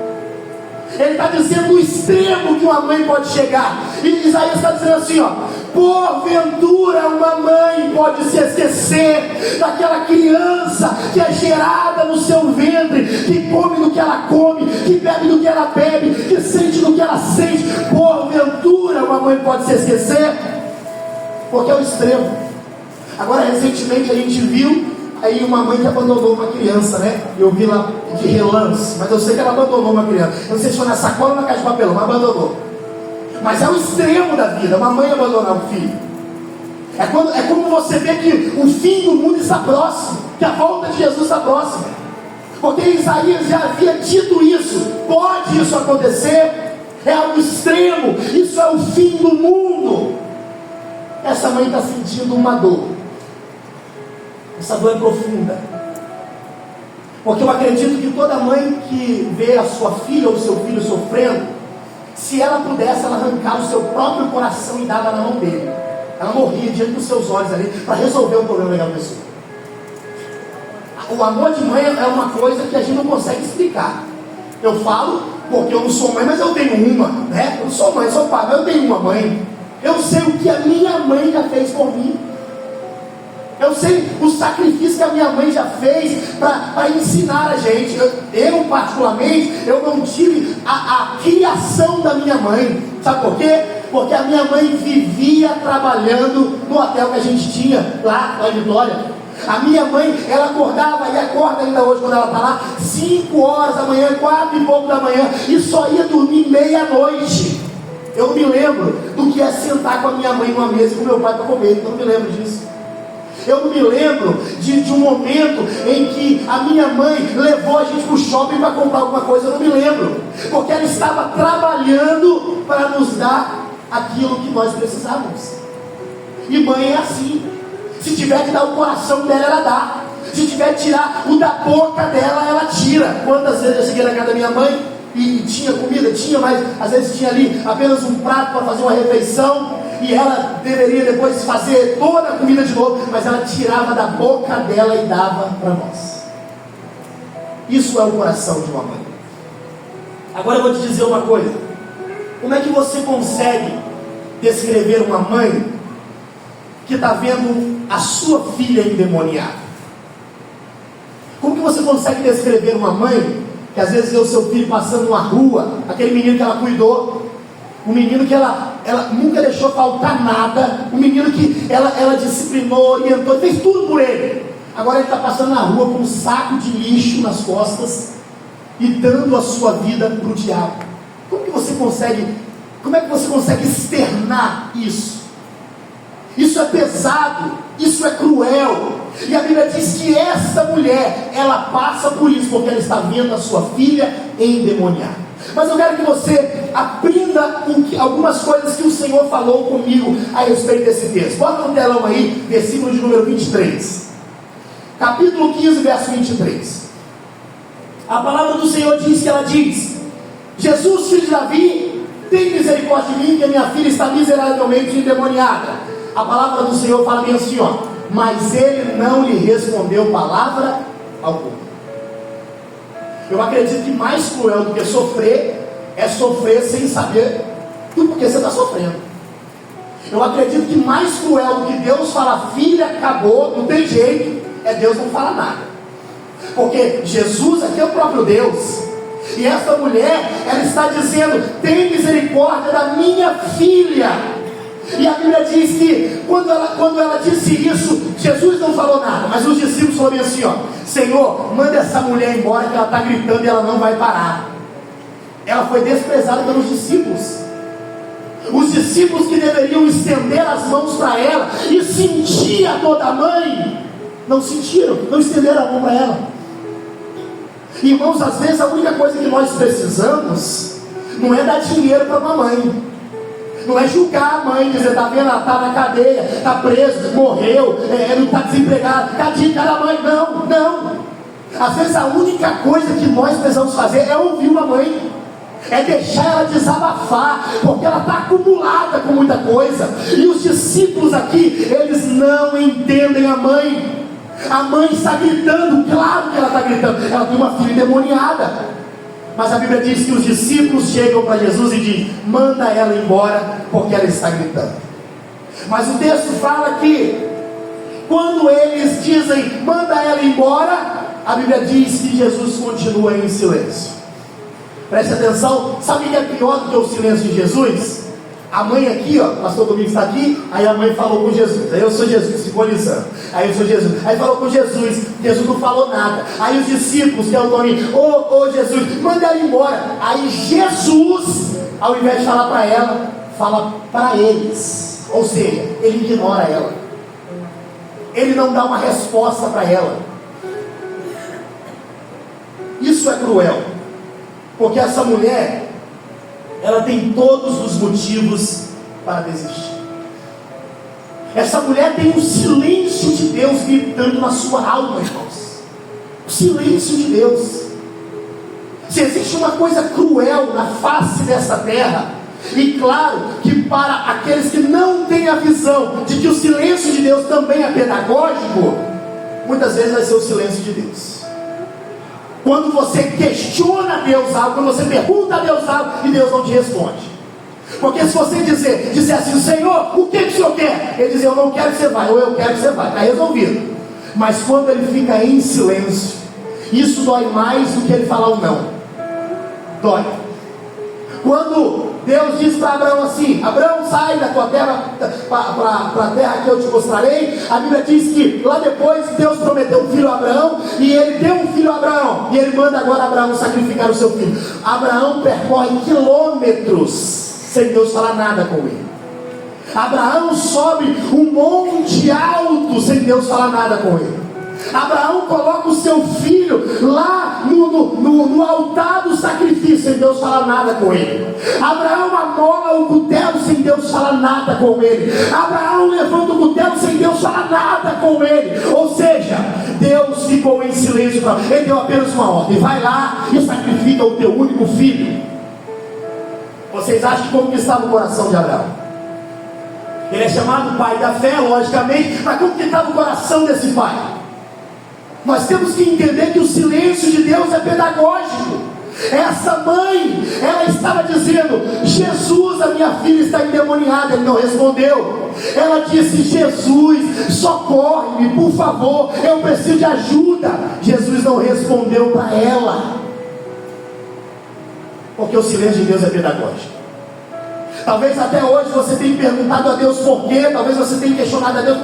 Ele está dizendo o extremo que uma mãe pode chegar. E Isaías está dizendo assim, ó: porventura uma mãe pode se esquecer daquela criança que é gerada no seu ventre, que come do que ela come, que bebe do que ela bebe, que sente do que ela sente. Porventura uma mãe pode se esquecer, porque é o extremo. Agora recentemente a gente viu aí uma mãe que abandonou uma criança, né? Eu vi lá de relance, mas eu sei que ela abandonou uma criança. Eu não sei se foi na sacola ou na caixa de papelão, mas abandonou. Mas é o extremo da vida, uma mãe abandonar um filho. É como você vê que o fim do mundo está próximo, que a volta de Jesus está próxima. Porque Isaías já havia dito isso. Pode isso acontecer? É algo extremo. Isso é o fim do mundo. Essa mãe está sentindo uma dor. Essa dor é profunda. Porque eu acredito que toda mãe que vê a sua filha ou o seu filho sofrendo, se ela pudesse, ela arrancava o seu próprio coração e dava na mão dele. Ela morria diante dos seus olhos ali para resolver o problema daquela pessoa. O amor de mãe é uma coisa que a gente não consegue explicar. Eu falo porque eu não sou mãe, mas eu tenho uma, né? Eu não sou mãe, sou pai, mas eu tenho uma mãe. Eu sei o que a minha mãe já fez por mim. Eu sei o sacrifício que a minha mãe já fez para ensinar a gente. Eu particularmente, eu não tive a criação da minha mãe. Sabe por quê? Porque a minha mãe vivia trabalhando no hotel que a gente tinha lá em Vitória. A minha mãe, ela acordava e acorda ainda hoje quando ela está lá 5 horas da manhã, 4 e pouco da manhã, e só ia dormir meia-noite. Eu não me lembro do que é sentar com a minha mãe numa mesa e com meu pai para comer. Eu não me lembro disso. Eu não me lembro de um momento em que a minha mãe levou a gente para o shopping para comprar alguma coisa. Eu não me lembro, porque ela estava trabalhando para nos dar aquilo que nós precisávamos. E mãe é assim. Se tiver que dar o coração dela, ela dá. Se tiver que tirar o da boca dela, ela tira. Quantas vezes eu cheguei na casa da minha mãe e tinha comida? Tinha, mas às vezes tinha ali apenas um prato para fazer uma refeição, e ela deveria depois fazer toda a comida de novo, mas ela tirava da boca dela e dava para nós. Isso é o coração de uma mãe. Agora eu vou te dizer uma coisa. Como é que você consegue descrever uma mãe que está vendo a sua filha endemoniada? Como que você consegue descrever uma mãe que às vezes vê o seu filho passando numa rua, aquele menino que ela cuidou, um menino que ela nunca deixou faltar nada, um menino que ela disciplinou, orientou, fez tudo por ele. Agora ele está passando na rua com um saco de lixo nas costas e dando a sua vida para o diabo. Como é que você consegue externar isso? Isso é pesado, isso é cruel. E a Bíblia diz que essa mulher, ela passa por isso, porque ela está vendo a sua filha endemoniada. Mas eu quero que você aprenda algumas coisas que o Senhor falou comigo a respeito desse texto. Bota no telão aí, versículo de número 23. Capítulo 15, verso 23. A palavra do Senhor diz que ela diz: Jesus, filho de Davi, tem misericórdia de mim, que a minha filha está miseravelmente endemoniada. A palavra do Senhor fala bem assim, ó: mas ele não lhe respondeu palavra alguma. Eu acredito que mais cruel do que sofrer é sofrer sem saber do porquê você está sofrendo. Eu acredito que mais cruel do que Deus fala: filha, acabou, não tem jeito, é Deus não fala nada. Porque Jesus aqui é o próprio Deus. E essa mulher, ela está dizendo: tem misericórdia da minha filha. E a Bíblia diz que quando ela disse isso, Jesus não falou nada, mas os discípulos falaram assim, ó: Senhor, manda essa mulher embora, que ela está gritando e ela não vai parar. Ela foi desprezada pelos discípulos. Os discípulos que deveriam estender as mãos para ela e sentir a dor da mãe, não sentiram, não estenderam a mão para ela. Irmãos, às vezes a única coisa que nós precisamos não é dar dinheiro para uma mãe, não é julgar a mãe, dizer: está vendo, ela está na cadeia, está preso, morreu, não está desempregado, tadinho da mãe. Não. Às vezes a única coisa que nós precisamos fazer é ouvir uma mãe, é deixar ela desabafar, porque ela está acumulada com muita coisa. E os discípulos aqui, eles não entendem a mãe. A mãe está gritando, claro que ela está gritando, ela tem uma filha endemoniada. Mas a Bíblia diz que os discípulos chegam para Jesus e dizem: manda ela embora, porque ela está gritando. Mas o texto fala que quando eles dizem: manda ela embora, a Bíblia diz que Jesus continua em silêncio. Preste atenção, sabe o que é pior do que o silêncio de Jesus? A mãe aqui, ó, o pastor Domingos está aqui, aí a mãe falou com Jesus, aí eu sou Jesus, simbolizando, aí eu sou Jesus, aí falou com Jesus, Jesus não falou nada, aí os discípulos, que é o Toninho, ô Jesus, manda ela embora, aí Jesus, ao invés de falar para ela, fala para eles, ou seja, ele ignora ela, ele não dá uma resposta para ela. Isso é cruel, porque essa mulher, ela tem todos os motivos para desistir. Essa mulher tem um silêncio de Deus gritando na sua alma, irmãos. O silêncio de Deus. Se existe uma coisa cruel na face dessa terra, e claro que para aqueles que não têm a visão de que o silêncio de Deus também é pedagógico, muitas vezes vai ser o silêncio de Deus. Quando você questiona a Deus algo, quando você pergunta a Deus algo e Deus não te responde. Porque se você disser assim, Senhor, o que o Senhor quer? Ele diz, eu não quero que você vá, ou eu quero que você vá, está resolvido. Mas quando ele fica em silêncio, isso dói mais do que ele falar um não. Dói. Quando Deus diz para Abraão assim, Abraão, sai da tua terra para a terra que eu te mostrarei. A Bíblia diz que lá depois Deus prometeu um filho a Abraão, e ele deu um filho a Abraão, e ele manda agora Abraão sacrificar o seu filho. Abraão percorre quilômetros sem Deus falar nada com ele. Abraão sobe um monte alto sem Deus falar nada com ele. Abraão coloca o seu filho lá no altar do sacrifício, sem Deus falar nada com ele. Abraão amola o cutelo sem Deus falar nada com ele. Abraão levanta o cutelo sem Deus falar nada com ele. Ou seja, Deus ficou em silêncio. Ele deu apenas uma ordem: vai lá e sacrifica o teu único filho. Vocês acham como que estava o coração de Abraão? Ele é chamado pai da fé, logicamente, mas como que estava o coração desse pai? Nós temos que entender que o silêncio de Deus é pedagógico. Essa mãe, ela estava dizendo: Jesus, a minha filha está endemoniada. Ele não respondeu. Ela disse: Jesus, socorre-me, por favor, eu preciso de ajuda. Jesus não respondeu para ela, porque o silêncio de Deus é pedagógico. Talvez até hoje você tenha perguntado a Deus por quê. Talvez você tenha questionado a Deus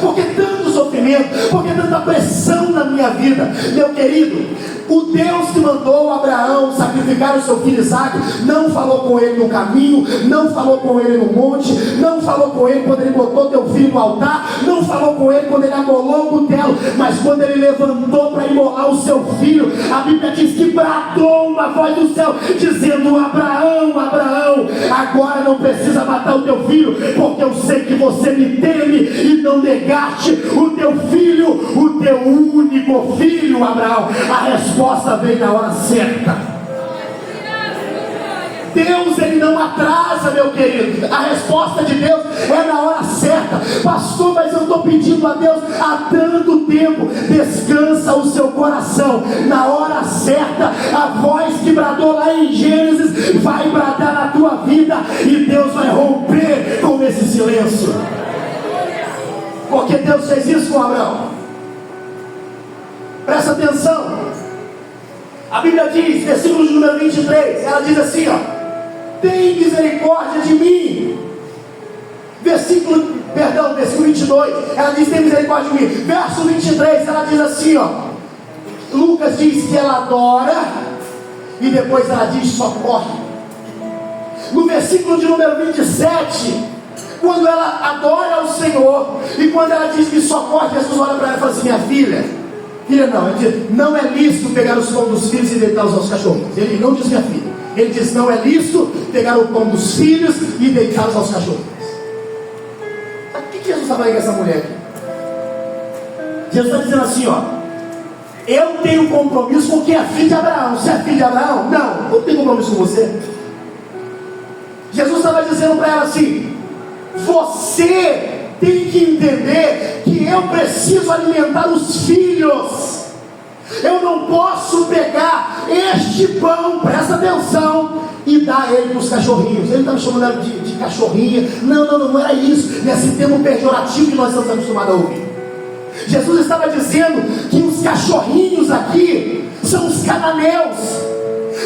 por que tanto sofrimento, por que tanta pressão na minha vida. Meu querido, o Deus que mandou Abraão sacrificar o seu filho Isaque não falou com ele no caminho, não falou com ele no monte, não falou com ele quando ele botou teu filho no altar, não falou com ele quando ele amolou o cutelo, mas quando ele levantou para imolar o seu filho, a Bíblia diz que bradou uma voz do céu dizendo: Abraão, Abraão, agora não precisa matar o teu filho, porque eu sei que você me teme e não negaste o teu filho, o teu único filho. Abraão, a resposta veio na hora certa. Deus, ele não atrasa, meu querido. A resposta de Deus é na hora certa. Pastor, mas eu estou pedindo a Deus há tanto tempo. Descansa o seu coração. Na hora certa, a voz que bradou lá em Gênesis vai bradar na tua vida, e Deus vai romper com esse silêncio. Porque Deus fez isso com Abraão. Presta atenção. A Bíblia diz, versículo de número 23, ela diz assim, ó: tem misericórdia de mim. Versículo 22, ela diz: tem misericórdia de mim. Verso 23, ela diz assim, ó. Lucas diz que ela adora, e depois ela diz: socorre. No versículo de número 27, quando ela adora ao Senhor, e quando ela diz que socorre, Jesus olha para ela e fala assim: minha filha não, ele diz: não é lícito pegar os pão dos filhos e deitá-los aos cachorrinhos. Ele não diz minha filha, ele diz: não é lícito pegar o pão dos filhos e deitá-los aos cachorrinhos. O que Jesus está falando com essa mulher aqui? Jesus está dizendo assim, ó: eu tenho compromisso com quem é filho de Abraão. Você é filho de Abraão? Não, eu tenho compromisso com você. Jesus estava dizendo para ela assim: você tem que entender que eu preciso alimentar os filhos. Eu não posso pegar este pão, presta atenção, e dar ele para os cachorrinhos. Ele está me chamando de cachorrinha. Não era isso. Nesse termo pejorativo que nós estamos acostumados a ouvir. Jesus estava dizendo que os cachorrinhos aqui são os cananeus,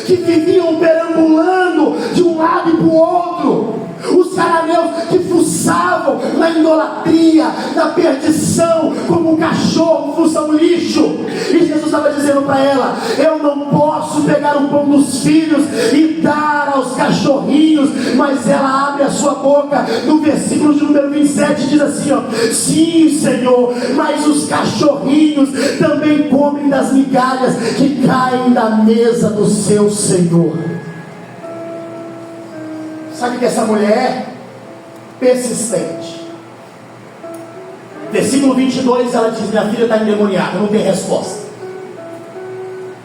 que viviam perambulando de um lado e para o outro. Os cananeus que fuçavam na idolatria, na perdição, como um cachorro fuça um lixo. E Jesus estava dizendo para ela: eu não posso pegar o pão dos filhos e dar aos cachorrinhos. Mas ela abre a sua boca, no versículo de número 27, diz assim: ó, sim, Senhor, mas os cachorrinhos também comem das migalhas que caem da mesa do seu Senhor. Sabe que essa mulher é persistente. Versículo 22, ela diz: minha filha está endemoniada, não tem resposta.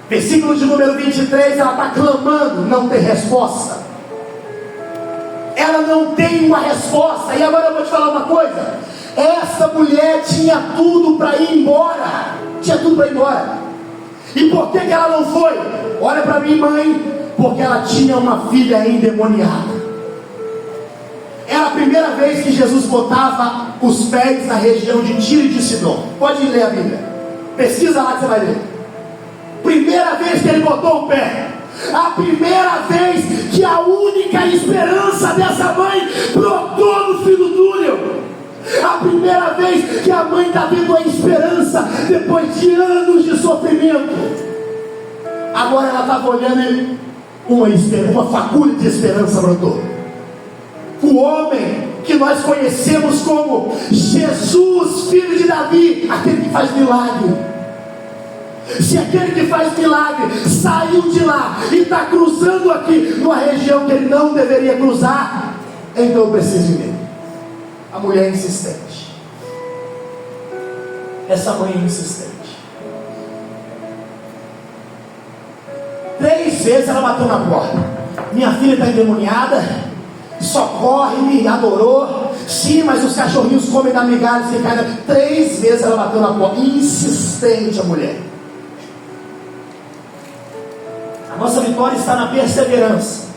Versículo de número 23, ela está clamando, não tem resposta. Ela não tem uma resposta. E agora eu vou te falar uma coisa: essa mulher tinha tudo para ir embora. Tinha tudo para ir embora. E por que ela não foi? Olha para mim, mãe. Porque ela tinha uma filha endemoniada. Era a primeira vez que Jesus botava os pés na região de Tiro e de Sidom. Pode ler a Bíblia, pesquisa lá que você vai ler. Primeira vez que ele botou o pé. A primeira vez que a única esperança dessa mãe brotou no fim do túnel. A primeira vez que a mãe está vendo a esperança depois de anos de sofrimento. Agora ela estava olhando e uma fagulha de esperança brotou. O homem que nós conhecemos como Jesus, filho de Davi, aquele que faz milagre. Se aquele que faz milagre saiu de lá e está cruzando aqui numa região que ele não deveria cruzar, então eu preciso dele. A mulher é insistente. Essa mãe é insistente. 3 vezes ela bateu na porta. Minha filha está endemoniada. Socorre-me, adorou. Sim, mas os cachorrinhos comem da migalha e caem. 3 vezes ela bateu na porta. Insistente a mulher. A nossa vitória está na perseverança.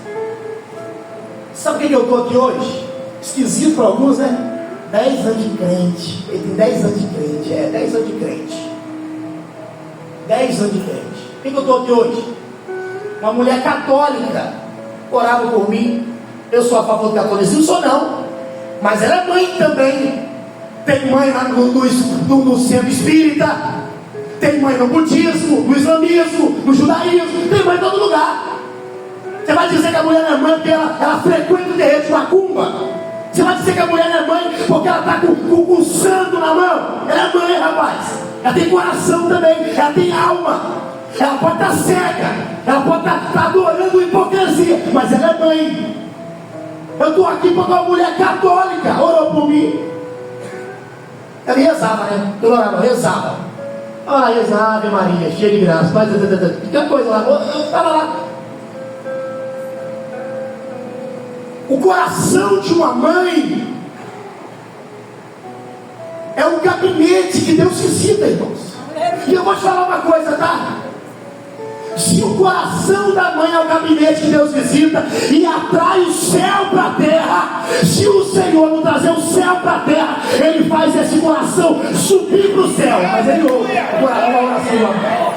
Sabe por que eu estou aqui hoje? Esquisito para alguns, né? 10 anos de crente. Ele tem 10 anos de crente. 10 anos de crente. 10 anos de crente. Por que eu estou aqui hoje? Uma mulher católica orava por mim. Eu sou a favor do catolicismo? Sou não. Mas ela é mãe também. Tem mãe no centro espírita. Tem mãe no budismo, no islamismo, no judaísmo. Tem mãe em todo lugar. Você vai dizer que a mulher não é mãe porque ela frequenta o terreiro de macumba? Você vai dizer que a mulher não é mãe porque ela está com o santo na mão? Ela é mãe, rapaz. Ela tem coração também. Ela tem alma. Ela pode estar cega. Ela pode estar adorando hipocrisia. Mas ela é mãe. Eu estou aqui porque uma mulher católica orou por mim. Ela rezava, né? Eu orava, rezava. Olha lá, rezava, Ave Maria, cheia de graça. Qualquer coisa lá. Eu estava lá. O coração de uma mãe é um gabinete que Deus visita, irmãos. E eu vou te falar uma coisa, tá? Se o coração da mãe é o gabinete que Deus visita e atrai o céu para a terra, se o Senhor não trazer o céu para a terra, Ele faz esse coração subir para o céu. Mas Ele ouve a oração de uma mãe.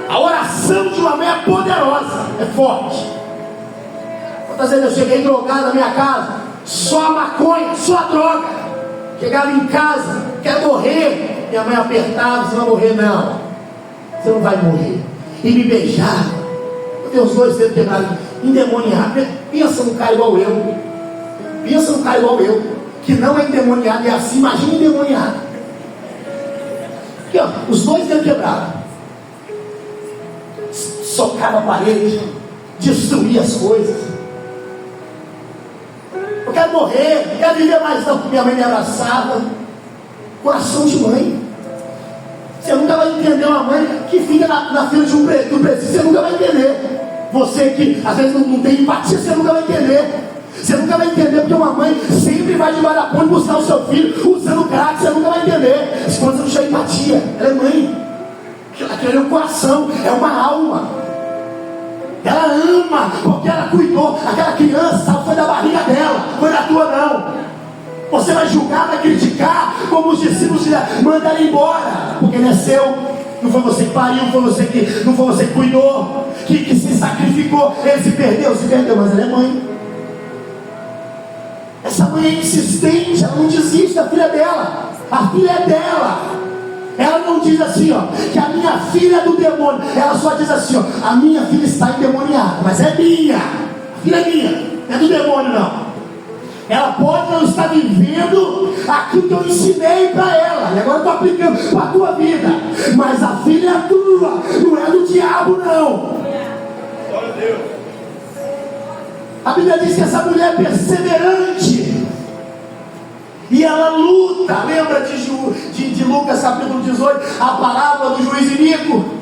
A oração de uma mãe é poderosa, é forte. Quantas vezes eu cheguei drogado na minha casa, só a maconha, só a droga. Chegava em casa, quer morrer, minha mãe apertava: você não vai morrer não, você não vai morrer. E me beijava. Eu tenho os 2 dedos quebrados, endemoniado. Pensa num cara igual eu. Pensa num cara igual eu, que não é endemoniado, é assim. Imagina endemoniado. Aqui, ó, os 2 dedos quebrados. Socava a parede, destruía as coisas. Eu quero morrer, não quero viver mais não. Minha mãe me abraçava. Coração de mãe. Você nunca vai entender uma mãe que fica na fila do presídio. Você nunca vai entender. Você que às vezes não tem empatia, você nunca vai entender. Você nunca vai entender porque uma mãe sempre vai de Guarapão buscar o seu filho usando crack. Você nunca vai entender. Se você não tiver empatia, ela é mãe. Aquele é um coração, é uma alma. Ela ama porque ela cuidou. Aquela criança foi da barriga dela, foi da tua não. Você vai julgar, vai criticar, como os discípulos mandam ela embora, porque ele é seu. Não foi você que pariu, não foi você que cuidou, que se sacrificou. Ele se perdeu, mas ela é mãe. Essa mãe é insistente, ela não desiste da filha dela. A filha é dela. Ela não diz assim, ó, que a minha filha é do demônio. Ela só diz assim, ó, a minha filha está endemoniada, mas é minha. A filha é minha, não é do demônio não. Ela pode não estar vivendo aquilo que eu ensinei para ela, e agora eu estou aplicando para a tua vida, mas a filha é tua, não é do diabo não. Glória a Deus. A Bíblia diz que essa mulher é perseverante e ela luta. Lembra de Lucas capítulo 18, a parábola do juiz iníquo?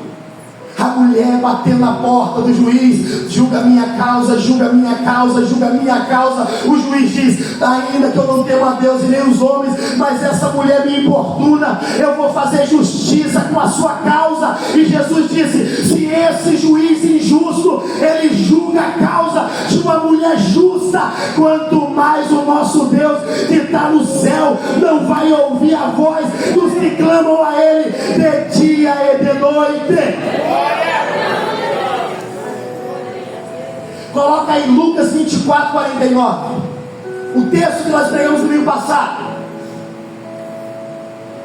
A mulher batendo na porta do juiz: julga minha causa, julga minha causa, julga minha causa. O juiz diz: ainda que eu não temo a Deus e nem os homens, mas essa mulher me importuna, eu vou fazer justiça com a sua causa. E Jesus disse: se esse juiz injusto, ele julga a causa de uma mulher justa, quanto mais o nosso Deus que está no céu não vai ouvir a voz dos que clamam a ele de dia e de noite. Coloca aí Lucas 24, 49. O texto que nós pregamos no domingo passado.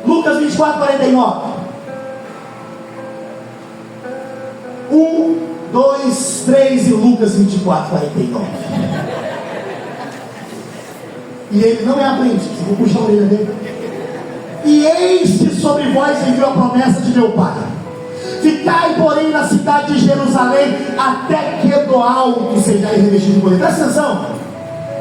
Lucas 24, 49. 1, 2, 3 e Lucas 24, 49. E ele não é aprendiz, eu vou puxar a orelha dele. E eis que sobre vós enviou a promessa de meu Pai. Ficai, porém, na cidade de Jerusalém, até que do alto sejais revestido de poder. Presta atenção.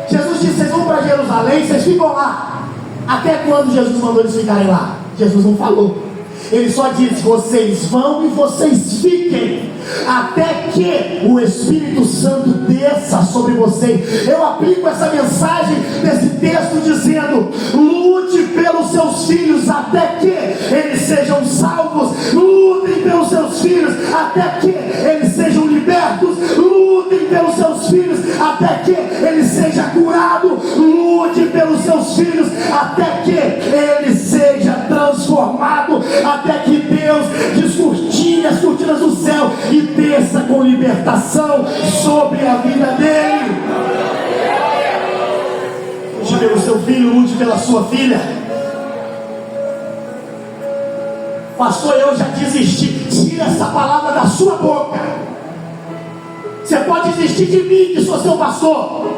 Jesus disse: vocês vão para Jerusalém, vocês ficam lá. Até quando Jesus mandou eles ficarem lá? Jesus não falou. Ele só disse: vocês vão e vocês fiquem, até que o Espírito Santo desça sobre vocês. Eu aplico essa mensagem nesse texto dizendo: lute pelos seus filhos até que eles sejam salvos. Lutem pelos seus filhos até que eles sejam libertos. Lutem pelos seus filhos até que ele seja curado. Lute pelos seus filhos até que ele seja transformado, até que Deus descortine as cortinas do céu e desça com libertação sobre a vida dele. Lute pelo seu filho, lute pela sua filha. Pastor, eu já desisti. Tira essa palavra da sua boca. Você pode desistir de mim, que sou seu pastor.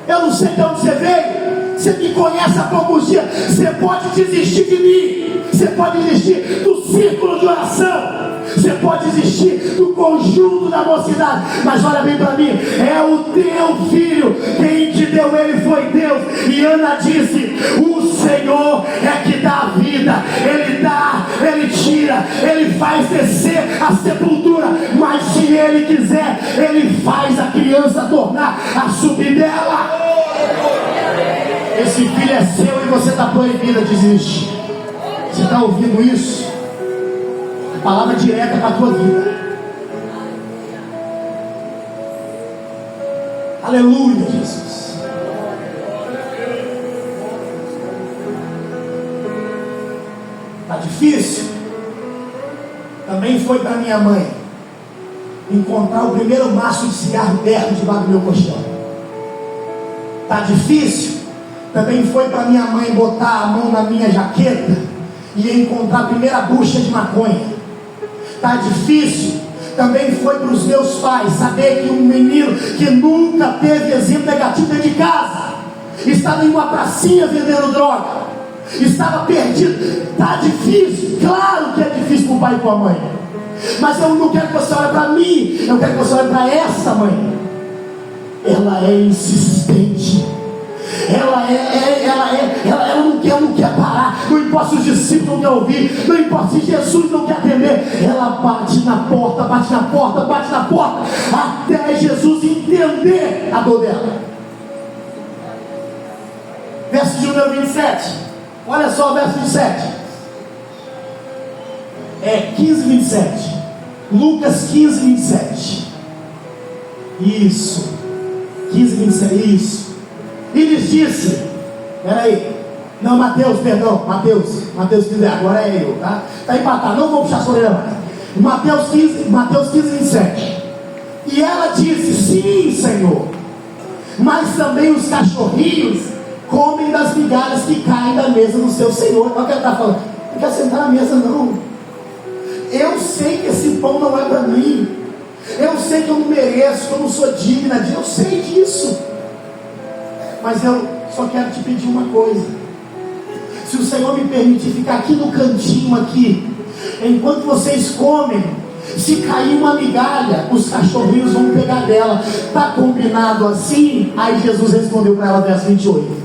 Eu não sei de onde você veio. Você me conhece há poucos dias. Você pode desistir de mim. Você pode desistir do círculo de oração. Você pode desistir do conjunto da mocidade. Mas olha bem para mim: é o teu filho. Quem te deu ele foi Deus. E Ana disse: o Senhor é que dá a vida. Ele dá, ele tira, ele faz descer a sepultura. Mas se ele quiser, ele faz a criança tornar a subir dela. Esse filho é seu e você está proibida de desistir. Você está ouvindo isso? Palavra direta para a tua vida. Aleluia, Jesus. Está difícil? Também foi para minha mãe encontrar o primeiro maço de cigarro perto debaixo do meu colchão. Está difícil? Também foi para minha mãe botar a mão na minha jaqueta e encontrar a primeira bucha de maconha. Está difícil? Também foi para os meus pais saber que um menino que nunca teve exemplo negativo dentro de casa estava em uma pracinha vendendo droga, estava perdido. Está difícil? Claro que é difícil para o pai e para a mãe. Mas eu não quero que você olhe para mim, eu quero que você olhe para essa mãe. Ela é insistente. Ela não quer parar. Não importa se os discípulos não querem ouvir, não importa se Jesus não quer atender. Ela bate na porta, bate na porta, bate na porta, até Jesus entender a dor dela. Verso de número 27. Olha só o verso 27. É 15, 27. Lucas 15, 27. Isso. 15, 27. Isso. E lhes disse: peraí, não, Mateus, perdão, Mateus 15, agora é eu, tá? Está empatado, não vou puxar a sua orelha mais. Mateus 15, 27. E ela disse: sim, Senhor, mas também os cachorrinhos comem das migalhas que caem da mesa do seu Senhor. Olha o que ele está falando. Não quer sentar na mesa, não. Eu sei que esse pão não é para mim. Eu sei que eu não mereço, que eu não sou digna disso. Eu sei disso. Mas eu só quero te pedir uma coisa. Se o Senhor me permitir ficar aqui no cantinho aqui, enquanto vocês comem, se cair uma migalha, os cachorrinhos vão pegar dela. Está combinado assim? Aí Jesus respondeu para ela, verso 28.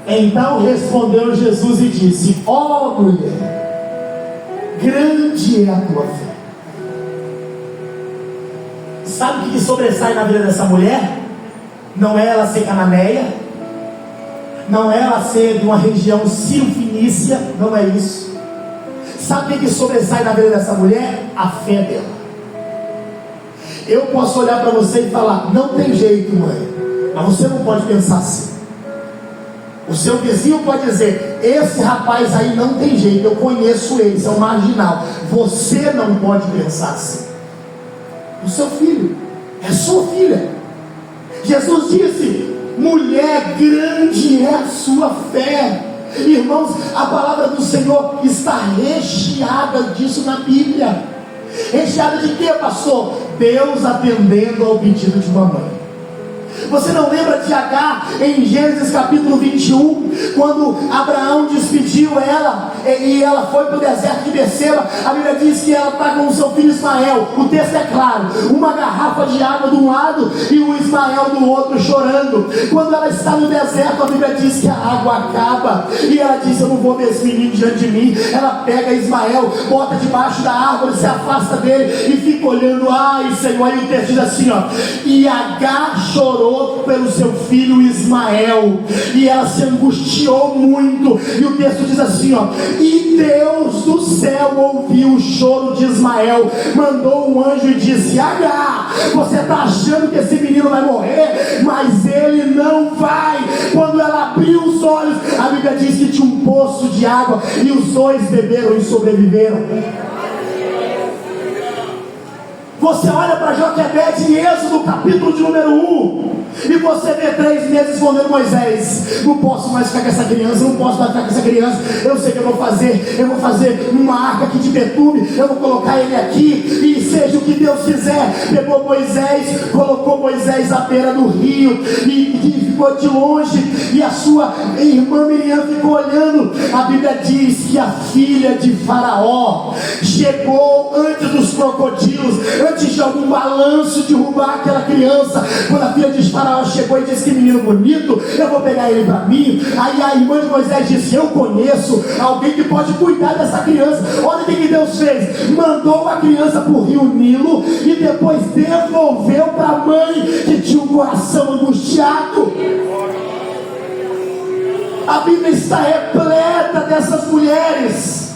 Então respondeu Jesus e disse: ó mulher, grande é a tua fé. Sabe o que sobressai na vida dessa mulher? Não é ela ser cananeia, não é ela ser de uma região sírio-fenícia, não é isso. Sabe o que sobressai na vida dessa mulher? A fé dela. Eu posso olhar para você e falar: não tem jeito, mãe, mas você não pode pensar assim. O seu vizinho pode dizer: esse rapaz aí não tem jeito, eu conheço ele, isso é um marginal. Você não pode pensar assim. O seu filho, é sua filha. Jesus disse: mulher, grande é a sua fé. Irmãos, a palavra do Senhor está recheada disso na Bíblia. Recheada de quê, pastor? Deus atendendo ao pedido de uma mãe. Você não lembra de Agar em Gênesis capítulo 21, quando Abraão despediu ela e ela foi para o deserto de Beceba? A Bíblia diz que ela está com o seu filho Ismael. O texto é claro: uma garrafa de água de um lado e o Ismael do outro chorando. Quando ela está no deserto, a Bíblia diz que a água acaba e ela diz: eu não vou ver esse menino diante de mim. Ela pega Ismael, bota debaixo da árvore, se afasta dele e fica olhando. Ai, Senhor. Aí o texto diz assim, ó: e Agar chorou pelo seu filho Ismael, e ela se angustiou muito. E o texto diz assim, ó: e Deus do céu ouviu o choro de Ismael, mandou um anjo e disse: Agar, você está achando que esse menino vai morrer, mas ele não vai. Quando ela abriu os olhos, a Bíblia diz que tinha um poço de água, e os dois beberam e sobreviveram. Você olha para Joquebede em Êxodo capítulo de número 1, e você vê 3 meses respondendo Moisés: não posso mais ficar com essa criança, não posso mais ficar com essa criança. Eu sei o que eu vou fazer uma arca aqui de betume, eu vou colocar ele aqui, e seja o que Deus quiser. Pegou Moisés, colocou Moisés à beira do rio, e ficou de longe, e a sua irmã Miriam ficou olhando. A Bíblia diz que a filha de Faraó chegou antes dos crocodilos, antes de algum balanço derrubar aquela criança. Quando a filha de Faraó chegou e disse: que menino bonito, eu vou pegar ele para mim. Aí a irmã de Moisés disse: eu conheço alguém que pode cuidar dessa criança. Olha o que Deus fez: mandou a criança para o rio Nilo e depois devolveu para a mãe, que tinha um coração angustiado. A Bíblia está repleta dessas mulheres.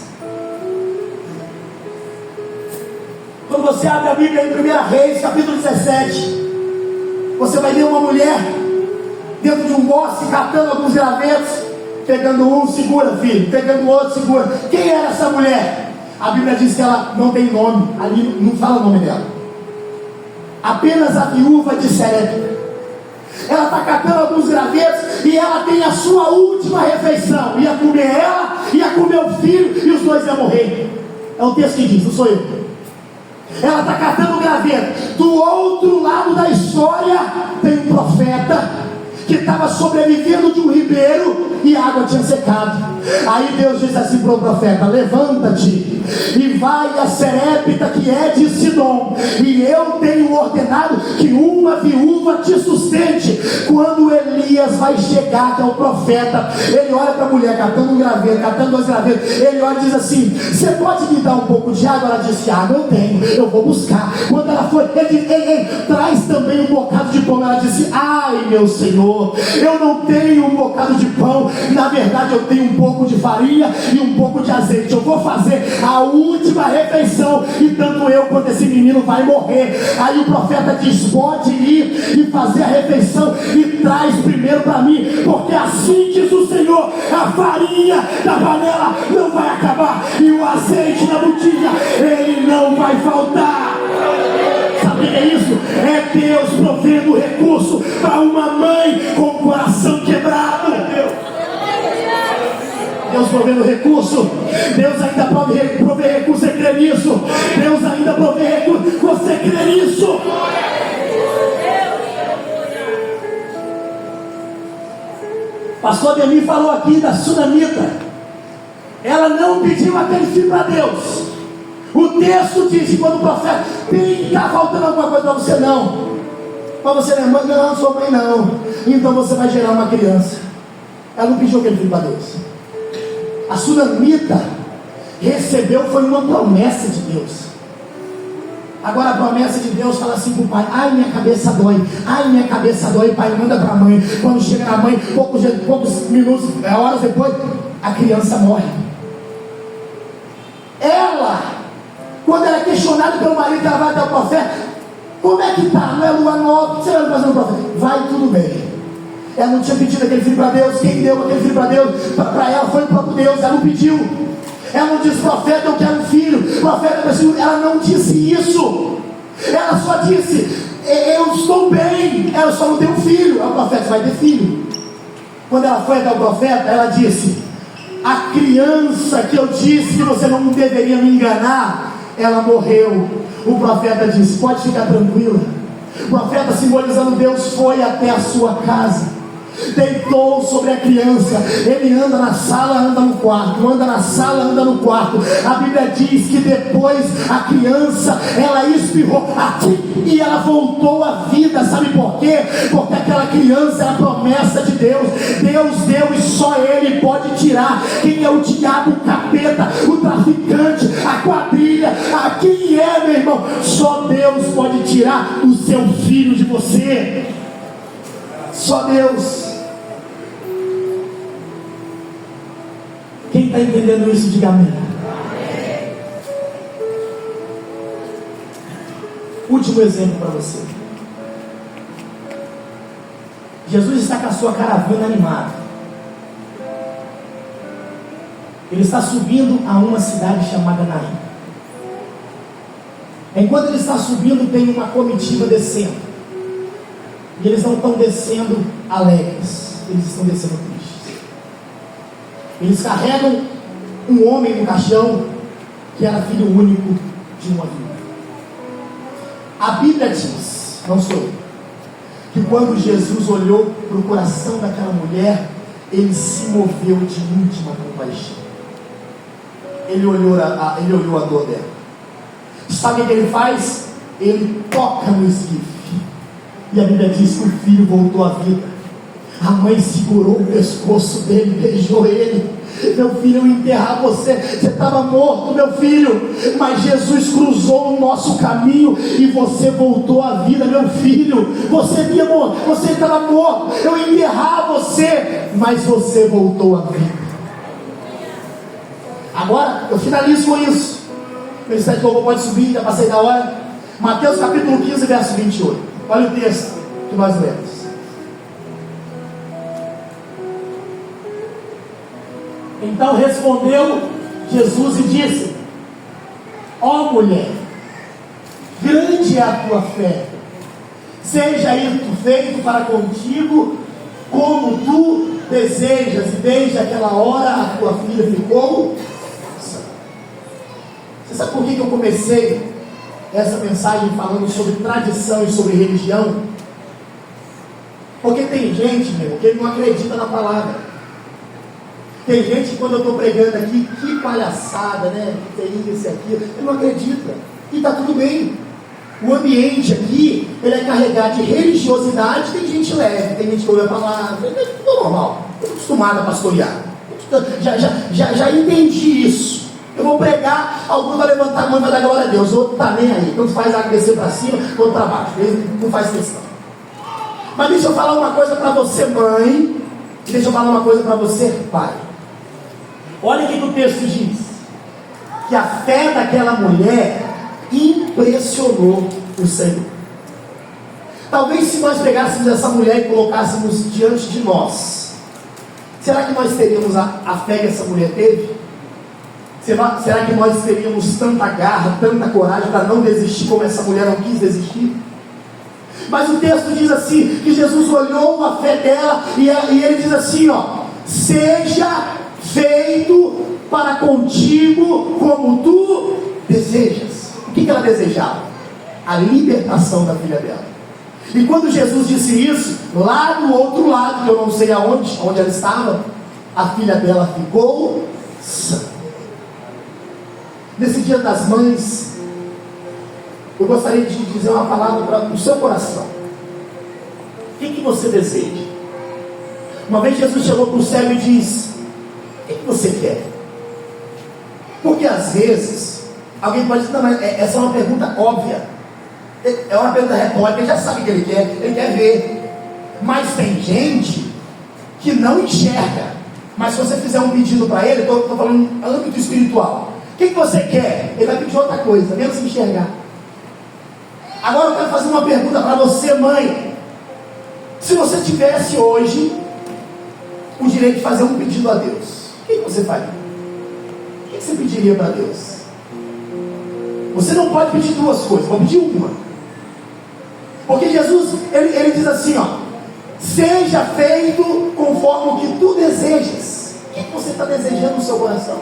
Quando você abre a Bíblia em 1 Reis, capítulo 17, você vai ver uma mulher dentro de um bosque, catando alguns gravetos, pegando um, segura filho, pegando o outro, segura. Quem era essa mulher? A Bíblia diz que ela não tem nome, ali não fala o nome dela, apenas a viúva de Serepta. Ela está catando alguns gravetos e ela tem a sua última refeição. Ia comer ela, ia comer o filho, e os dois iam morrer. É o texto que diz, não sou eu. Ela está catando o graveto. Do outro lado da história tem um profeta que estava sobrevivendo de um ribeiro e a água tinha secado. Aí Deus disse assim para o profeta: levanta-te e vai a Serepta, que é de Sidom, e eu tenho ordenado que uma viúva te sustente. Quando Elias vai chegar até o profeta, ele olha para a mulher catando um graveto, catando 2 gravetos, ele olha e diz assim: você pode me dar um pouco de água? Ela disse: água eu tenho, eu vou buscar. Quando ela foi, ele disse: ei, traz também um bocado de pão. Ela disse: ai meu Senhor, eu não tenho um bocado de pão, na verdade eu tenho um pouco de farinha e um pouco de azeite. Eu vou fazer a última refeição, e tanto eu quanto esse menino vai morrer. Aí o profeta diz: pode ir e fazer a refeição, e traz primeiro para mim, porque assim diz o Senhor: a farinha da panela não vai acabar, e o azeite na botija ele não vai faltar. Sabe o que é isso? É Deus profetizando movendo recurso para uma mãe com o coração quebrado. Deus provendo recurso. Deus ainda provê recurso. Você crê nisso? Deus ainda provê recurso. Você crê nisso? Pastor Ademir falou aqui da sunamita. Ela não pediu aquele filho para Deus. O texto diz que quando o profeta está faltando alguma coisa para você, não. Para você não é mãe, não, sou mãe não. Então você vai gerar uma criança. Ela não pediu aquele filho para Deus. A sunamita recebeu, foi uma promessa de Deus. Agora a promessa de Deus fala assim para o pai: ai, minha cabeça dói, ai, minha cabeça dói. Pai, manda para a mãe. Quando chega na mãe, poucos minutos, horas depois, a criança morre. Ela, quando ela é questionada pelo marido, ela vai até o profeta: como é que está? Não é lua nova? Você vai fazer o profeta? Vai tudo bem. Ela não tinha pedido aquele filho para Deus. Quem deu aquele filho para Deus? Para ela foi o próprio Deus. Ela não pediu. Ela não disse: profeta, eu quero um filho. Profeta, ela não disse isso. Ela só disse: eu estou bem. Ela só não tem um filho. O profeta vai ter filho. Quando ela foi até o profeta, ela disse: a criança que eu disse que você não deveria me enganar, ela morreu. O profeta disse: pode ficar tranquila. O profeta, simbolizando Deus, foi até a sua casa, deitou sobre a criança. Ele anda na sala, anda no quarto, anda na sala, anda no quarto. A Bíblia diz que depois a criança, ela espirrou e ela voltou à vida. Sabe por quê? Porque aquela criança é a promessa de Deus. Deus deu e só Ele pode tirar. Quem é o diabo, o capeta, o traficante, a quadrilha, quem é, meu irmão? Só Deus pode tirar o seu filho de você. Só Deus. Quem está entendendo isso, diga amém. Último exemplo para você. Jesus está com a sua caravana animada. Ele está subindo a uma cidade chamada Naim. Enquanto ele está subindo, tem uma comitiva descendo. E eles não estão descendo alegres, eles estão descendo tristes. Eles carregam um homem no caixão que era filho único de uma viúva. A Bíblia diz, não sou eu, que quando Jesus olhou para o coração daquela mulher, ele se moveu de íntima compaixão. Ele olhou a dor dela. Sabe o que ele faz? Ele toca no esquife. E a Bíblia diz que o filho voltou à vida. A mãe segurou o pescoço dele, beijou ele. Meu filho, eu enterrar você estava morto, meu filho, mas Jesus cruzou o nosso caminho e você voltou à vida, meu filho. Você estava morto, eu ia enterrar você, mas você voltou à vida. Agora eu finalizo com isso. O Ministério de Louvor pode subir, já passei da hora. Mateus capítulo 15, verso 28. Olha o texto que nós lemos. Então respondeu Jesus e disse: ó mulher, grande é a tua fé, seja isto feito para contigo como tu desejas. E desde aquela hora a tua filha ficou. Você sabe por que eu comecei essa mensagem falando sobre tradição e sobre religião? Porque tem gente, meu, que não acredita na palavra. Tem gente que quando eu estou pregando aqui, que palhaçada, né? Que tem isso e aquilo, ele não acredita. E está tudo bem. O ambiente aqui, ele é carregado de religiosidade. Tem gente leve, tem gente que ouve a palavra. É tudo normal. Eu estou acostumado a pastorear. Já entendi isso. Eu vou pregar, alguns vão levantar a mão e vai dar glória a Deus. O outro está nem aí. Tanto faz água descer para cima, quanto para baixo. Ele não faz questão. Mas deixa eu falar uma coisa para você, mãe. E deixa eu falar uma coisa para você, pai. Olha o que o texto diz. Que a fé daquela mulher impressionou o Senhor. Talvez se nós pegássemos essa mulher e colocássemos diante de nós, será que nós teríamos a fé que essa mulher teve? Será que nós teríamos tanta garra, tanta coragem para não desistir como essa mulher não quis desistir? Mas o texto diz assim, que Jesus olhou a fé dela e ele diz assim, ó: seja feito para contigo como tu desejas. O que ela desejava? A libertação da filha dela. E quando Jesus disse isso, lá do outro lado, que eu não sei onde ela estava, a filha dela ficou sã. Nesse dia das mães, eu gostaria de dizer uma palavra para o seu coração. O que você deseja? Uma vez Jesus chegou para o cego e disse: o que você quer? Porque às vezes alguém pode dizer: não, mas essa é uma pergunta óbvia, é uma pergunta retórica, ele já sabe o que ele quer ver. Mas tem gente que não enxerga. Mas se você fizer um pedido para ele, estou falando no âmbito espiritual, o que você quer? Ele vai pedir outra coisa, menos enxergar. Agora eu quero fazer uma pergunta para você, mãe. Se você tivesse hoje o direito de fazer um pedido a Deus, o que você faria? O que você pediria para Deus? Você não pode pedir duas coisas, vou pedir uma. Porque Jesus, ele diz assim, ó: seja feito conforme o que tu desejas. O que você está desejando no seu coração?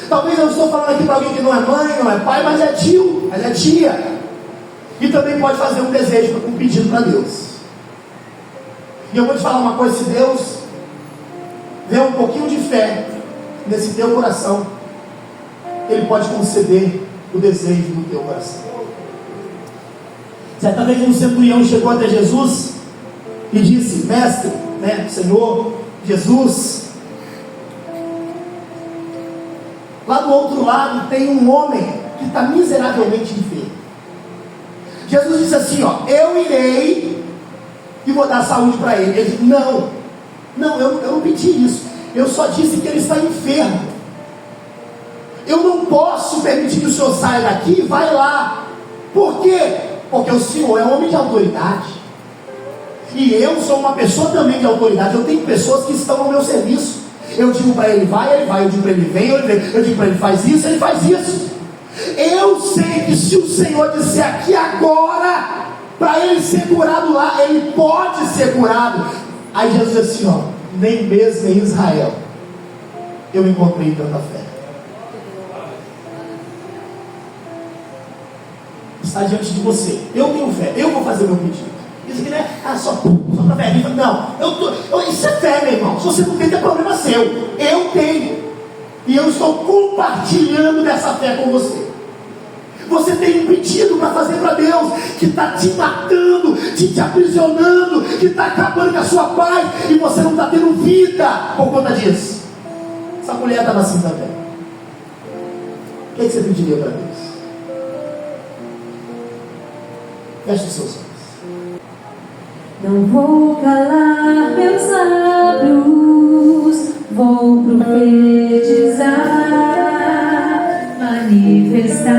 Talvez eu estou falando aqui para alguém que não é mãe, não é pai, mas é tio, mas é tia. E também pode fazer um desejo, um pedido para Deus. E eu vou te falar uma coisa: se Deus der um pouquinho de fé nesse teu coração, Ele pode conceder o desejo do teu coração. Certa vez um centurião chegou até Jesus e disse: mestre, Senhor, Jesus, lá do outro lado tem um homem que está miseravelmente enfermo. Jesus disse assim, ó: eu irei e vou dar saúde para ele. Ele disse: não, eu não pedi isso, eu só disse que ele está enfermo. Eu não posso permitir que o senhor saia daqui e vai lá. Por quê? Porque o senhor é um homem de autoridade, e eu sou uma pessoa também de autoridade. Eu tenho pessoas que estão ao meu serviço. Eu digo para ele vai, ele vai. Eu digo para ele vem, ele vem. Eu digo para ele faz isso, ele faz isso. Eu sei que se o Senhor disser aqui agora para ele ser curado lá, ele pode ser curado. Aí Jesus diz assim, ó: nem mesmo em Israel eu encontrei tanta fé. Está diante de você. Eu tenho fé, eu vou fazer o meu pedido. Isso aqui não é só para fé. Não, isso é fé, meu irmão. Se você não tem, é problema seu. Eu tenho. E eu estou compartilhando dessa fé com você. Você tem um pedido para fazer para Deus que está te matando, te aprisionando, que está acabando com a sua paz, e você não está tendo vida por conta disso. Essa mulher estava assim também. O que você pediria para Deus? Feche os seus olhos. Não vou calar meus lábios, vou profetizar, manifestar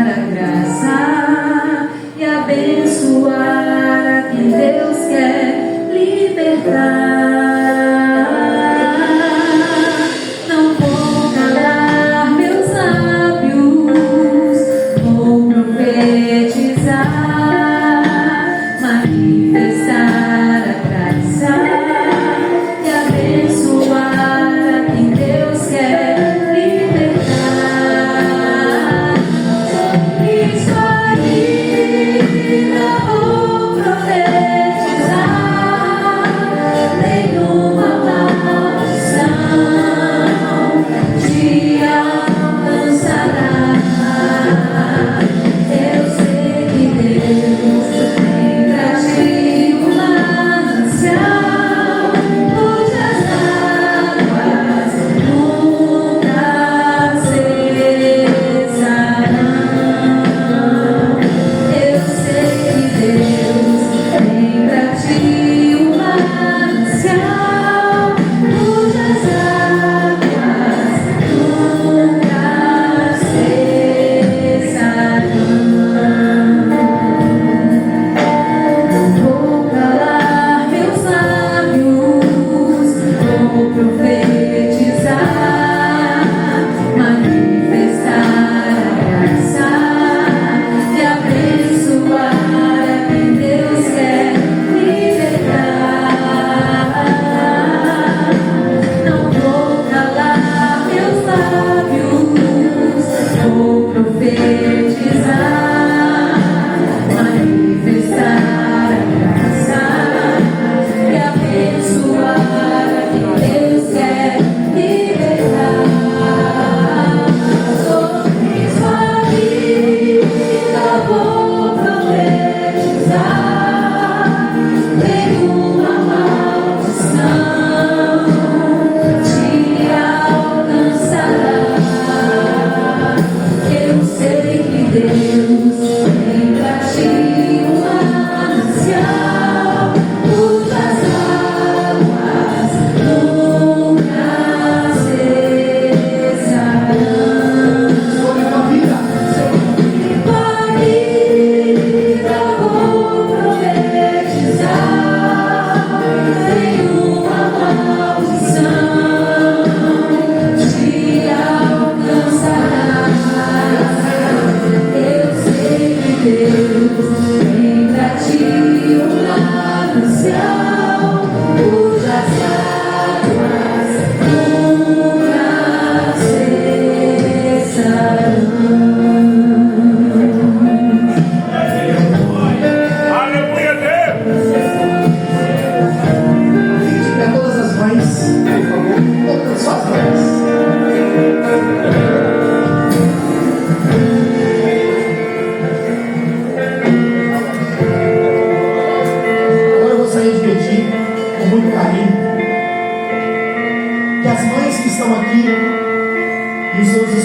a graça e abençoar a quem Deus quer libertar. Não vou calar meus lábios, vou profetizar, manifestar a graça e abençoar a quem Deus quer libertar.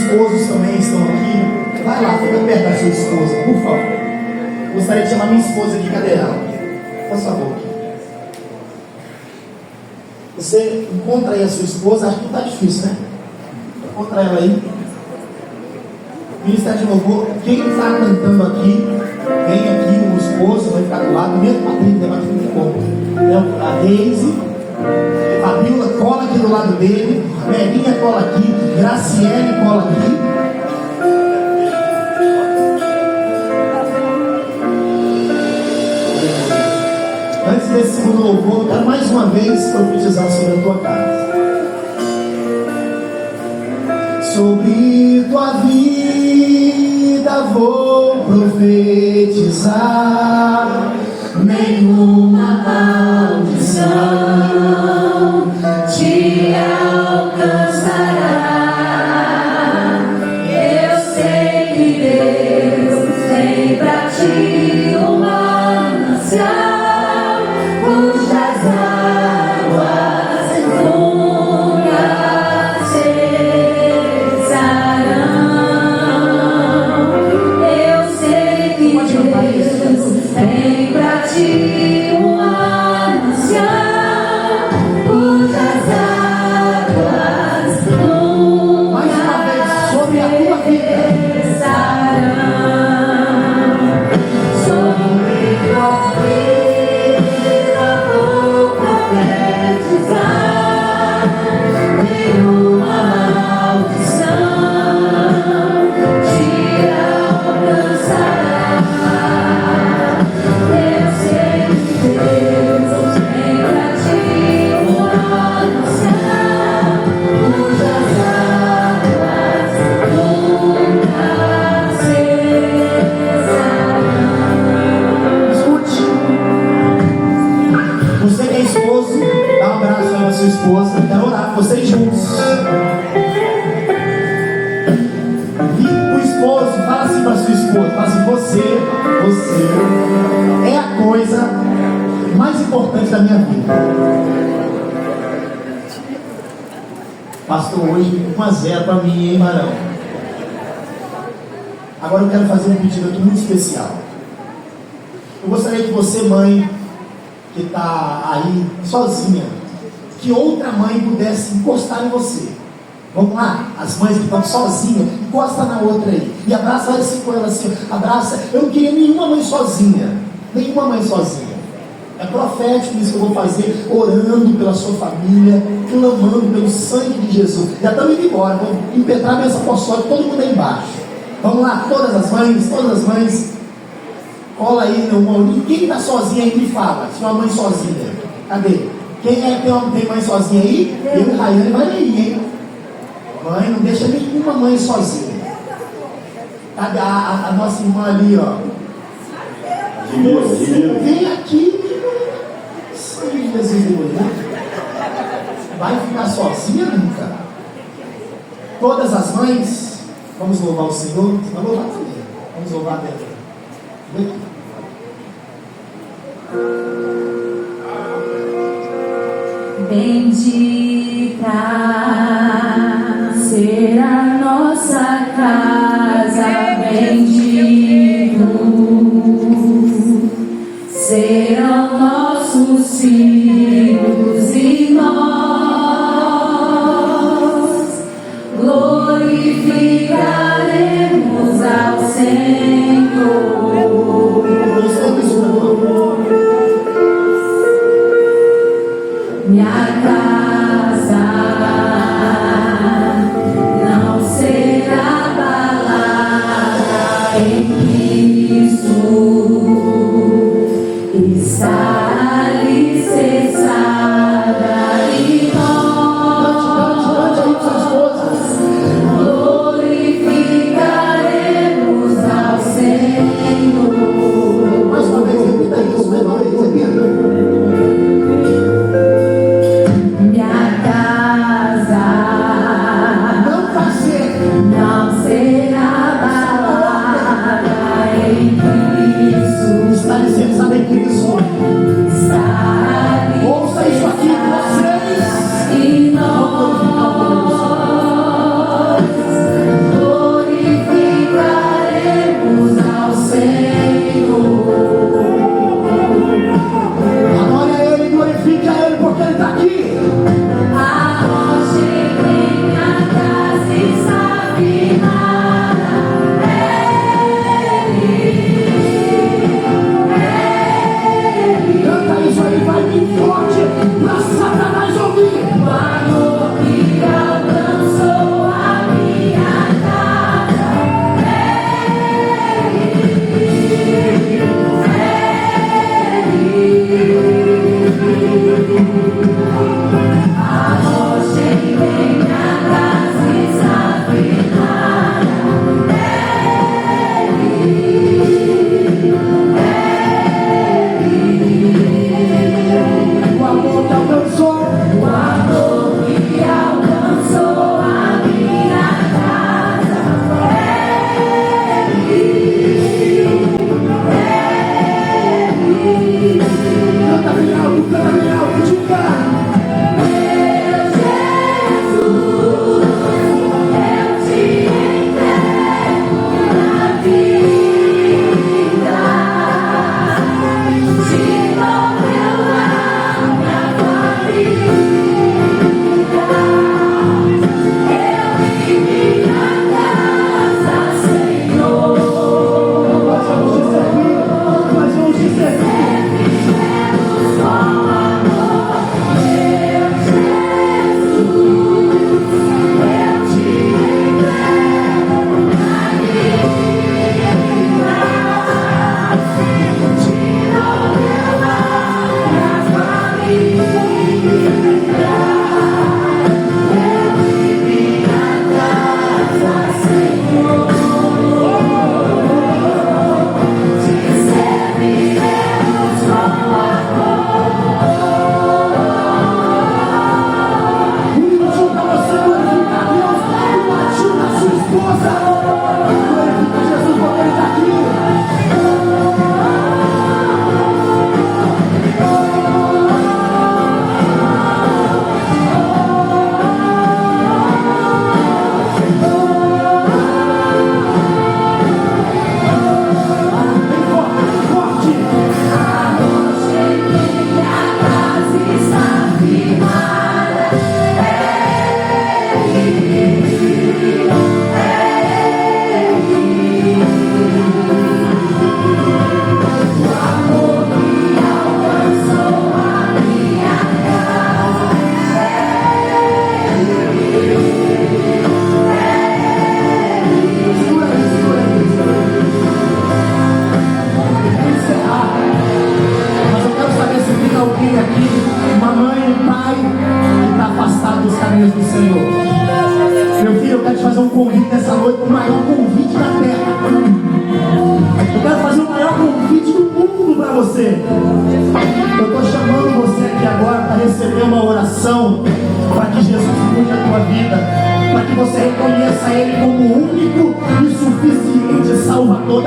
esposos também estão aqui. Vai lá, fica perto da sua esposa, por favor. Gostaria de chamar minha esposa aqui, cadê ela? Por favor. Você encontra aí a sua esposa, acho que não está difícil, né? Encontra ela aí. Ministério de louvor, quem está cantando aqui, vem aqui, o esposo vai ficar do lado, mesmo padrinho, vai ficar de conta. A Deise, a Bíblia cola aqui do lado dele, a Melinha cola aqui, Graciele cola aqui. Antes desse segundo louvor, eu quero mais uma vez profetizar sobre a tua casa. Sobre tua vida vou profetizar, nenhuma maldição te alcançará. Eu sei que Deus tem pra ti um manancial, cujas águas nunca cessarão. Eu sei que Deus tem pra ti um manancial, cujas águas nunca cessarão. Sobre tua vida vou profetizar, nenhuma maldição te alcançará. Eu sei que Deus tem pra ti uma manancial, cujas águas nunca cessarão. Escute, você que é esposo, dá um abraço aí na sua esposa, quero orar com vocês juntos. E o esposo, fala assim para sua esposa, fala assim: você é a coisa mais importante da minha vida. Pastor, hoje 1-0 para mim, hein, Marão? Agora eu quero fazer um pedido aqui muito especial. Eu gostaria que você, mãe, que está aí sozinha, que outra mãe pudesse encostar em você. Vamos lá, as mães que estão sozinhas, encosta na outra aí e abraça ela assim com ela assim, abraça. Eu não queria nenhuma mãe sozinha, nenhuma mãe sozinha. É profético isso que eu vou fazer, orando pela sua família, clamando pelo sangue de Jesus. Já estamos indo embora, vou impetrar minha apostólica, todo mundo aí embaixo. Vamos lá, todas as mães, cola aí no Maurinho. Quem está sozinha aí me fala, se uma mãe sozinha, cadê? Quem é que tem mãe sozinha aí? Eu e Raiane vai aí, hein? Mãe, não deixa nenhuma mãe sozinha. Cadê a nossa irmã ali, ó? Você vem aqui, sangue de Jesus de mulher. Vai ficar sozinha nunca. Todas as mães, vamos louvar o Senhor. Vamos louvar também. Vamos louvar Deus. Vem aqui. Bendita será nossa casa, bendito serão nossos filhos e nós glorificaremos ao Senhor. Minha casa não será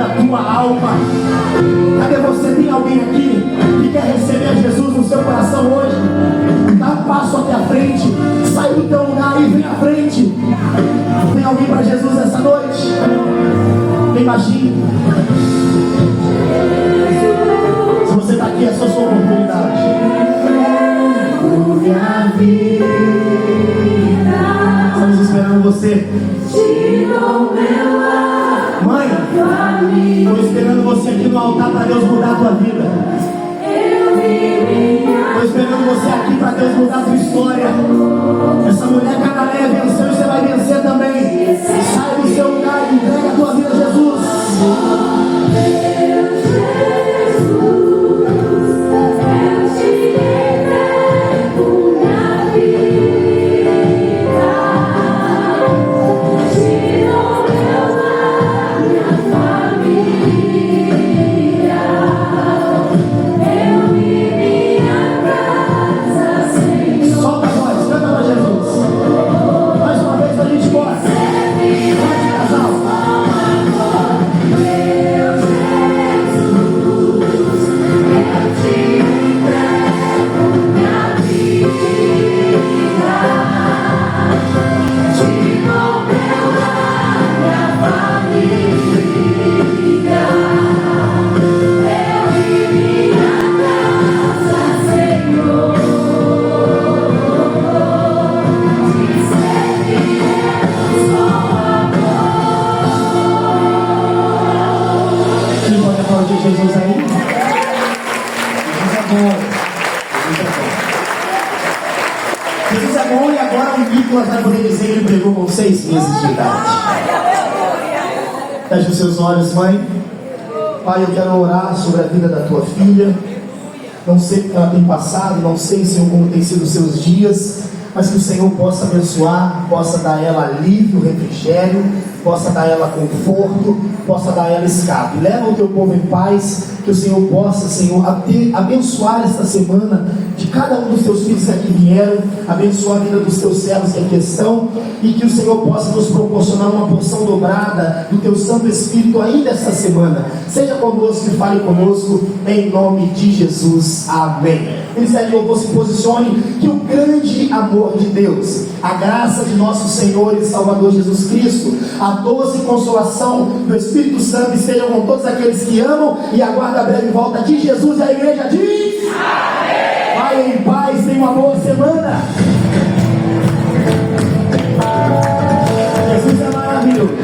da tua alma. Cadê você? Tem alguém aqui que quer receber Jesus no seu coração hoje? Dá um passo até a frente, sai do teu lugar e vem à frente. Tem alguém para Jesus nessa noite? Vem baixinho. Se você está aqui, é só sua oportunidade. Minha vida, estamos esperando você. Mãe, estou esperando você aqui no altar para Deus mudar a tua vida. Estou esperando você aqui para Deus mudar a tua história. Essa mulher Canané venceu e você vai vencer também. Sai do seu lugar e entrega a tua vida a Jesus. Jesus aí. Jesus é bom e agora o Nicolas vai poder dizer que ele pregou com 6 meses de idade. Feche os seus olhos, mãe. Pai, eu quero orar sobre a vida da tua filha. Não sei o que ela tem passado, não sei, Senhor, como tem sido os seus dias, mas que o Senhor possa abençoar, possa dar a ela alívio, refrigério, possa dar a ela conforto, possa dar a ela escape. Leva o teu povo em paz, que o Senhor possa, Senhor, abençoar esta semana de cada um dos teus filhos que aqui vieram, abençoar a vida dos teus servos que aqui estão, e que o Senhor possa nos proporcionar uma porção dobrada do teu Santo Espírito ainda esta semana. Seja conosco e fale conosco, em nome de Jesus. Amém. Ministério de Louvor, se posicione, que o grande amor de Deus, a graça de nosso Senhor e Salvador Jesus Cristo, a doce consolação do Espírito Santo estejam com todos aqueles que amam e aguardam a breve volta de Jesus. E a igreja diz: amém. Vai em paz, tenha uma boa semana. Jesus é maravilhoso.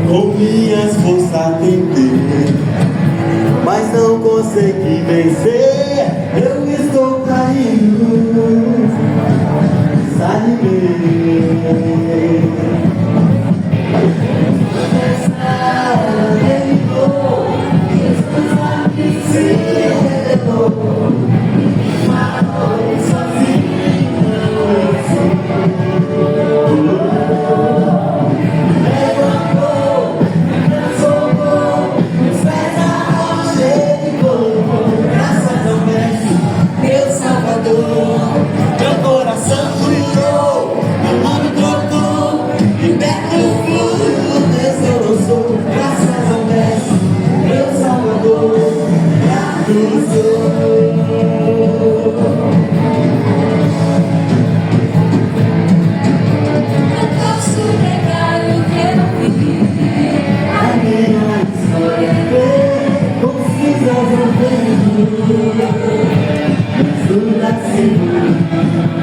Com minhas forças tentei, mas não consegui vencer. Eu estou caindo, desanimei. Assim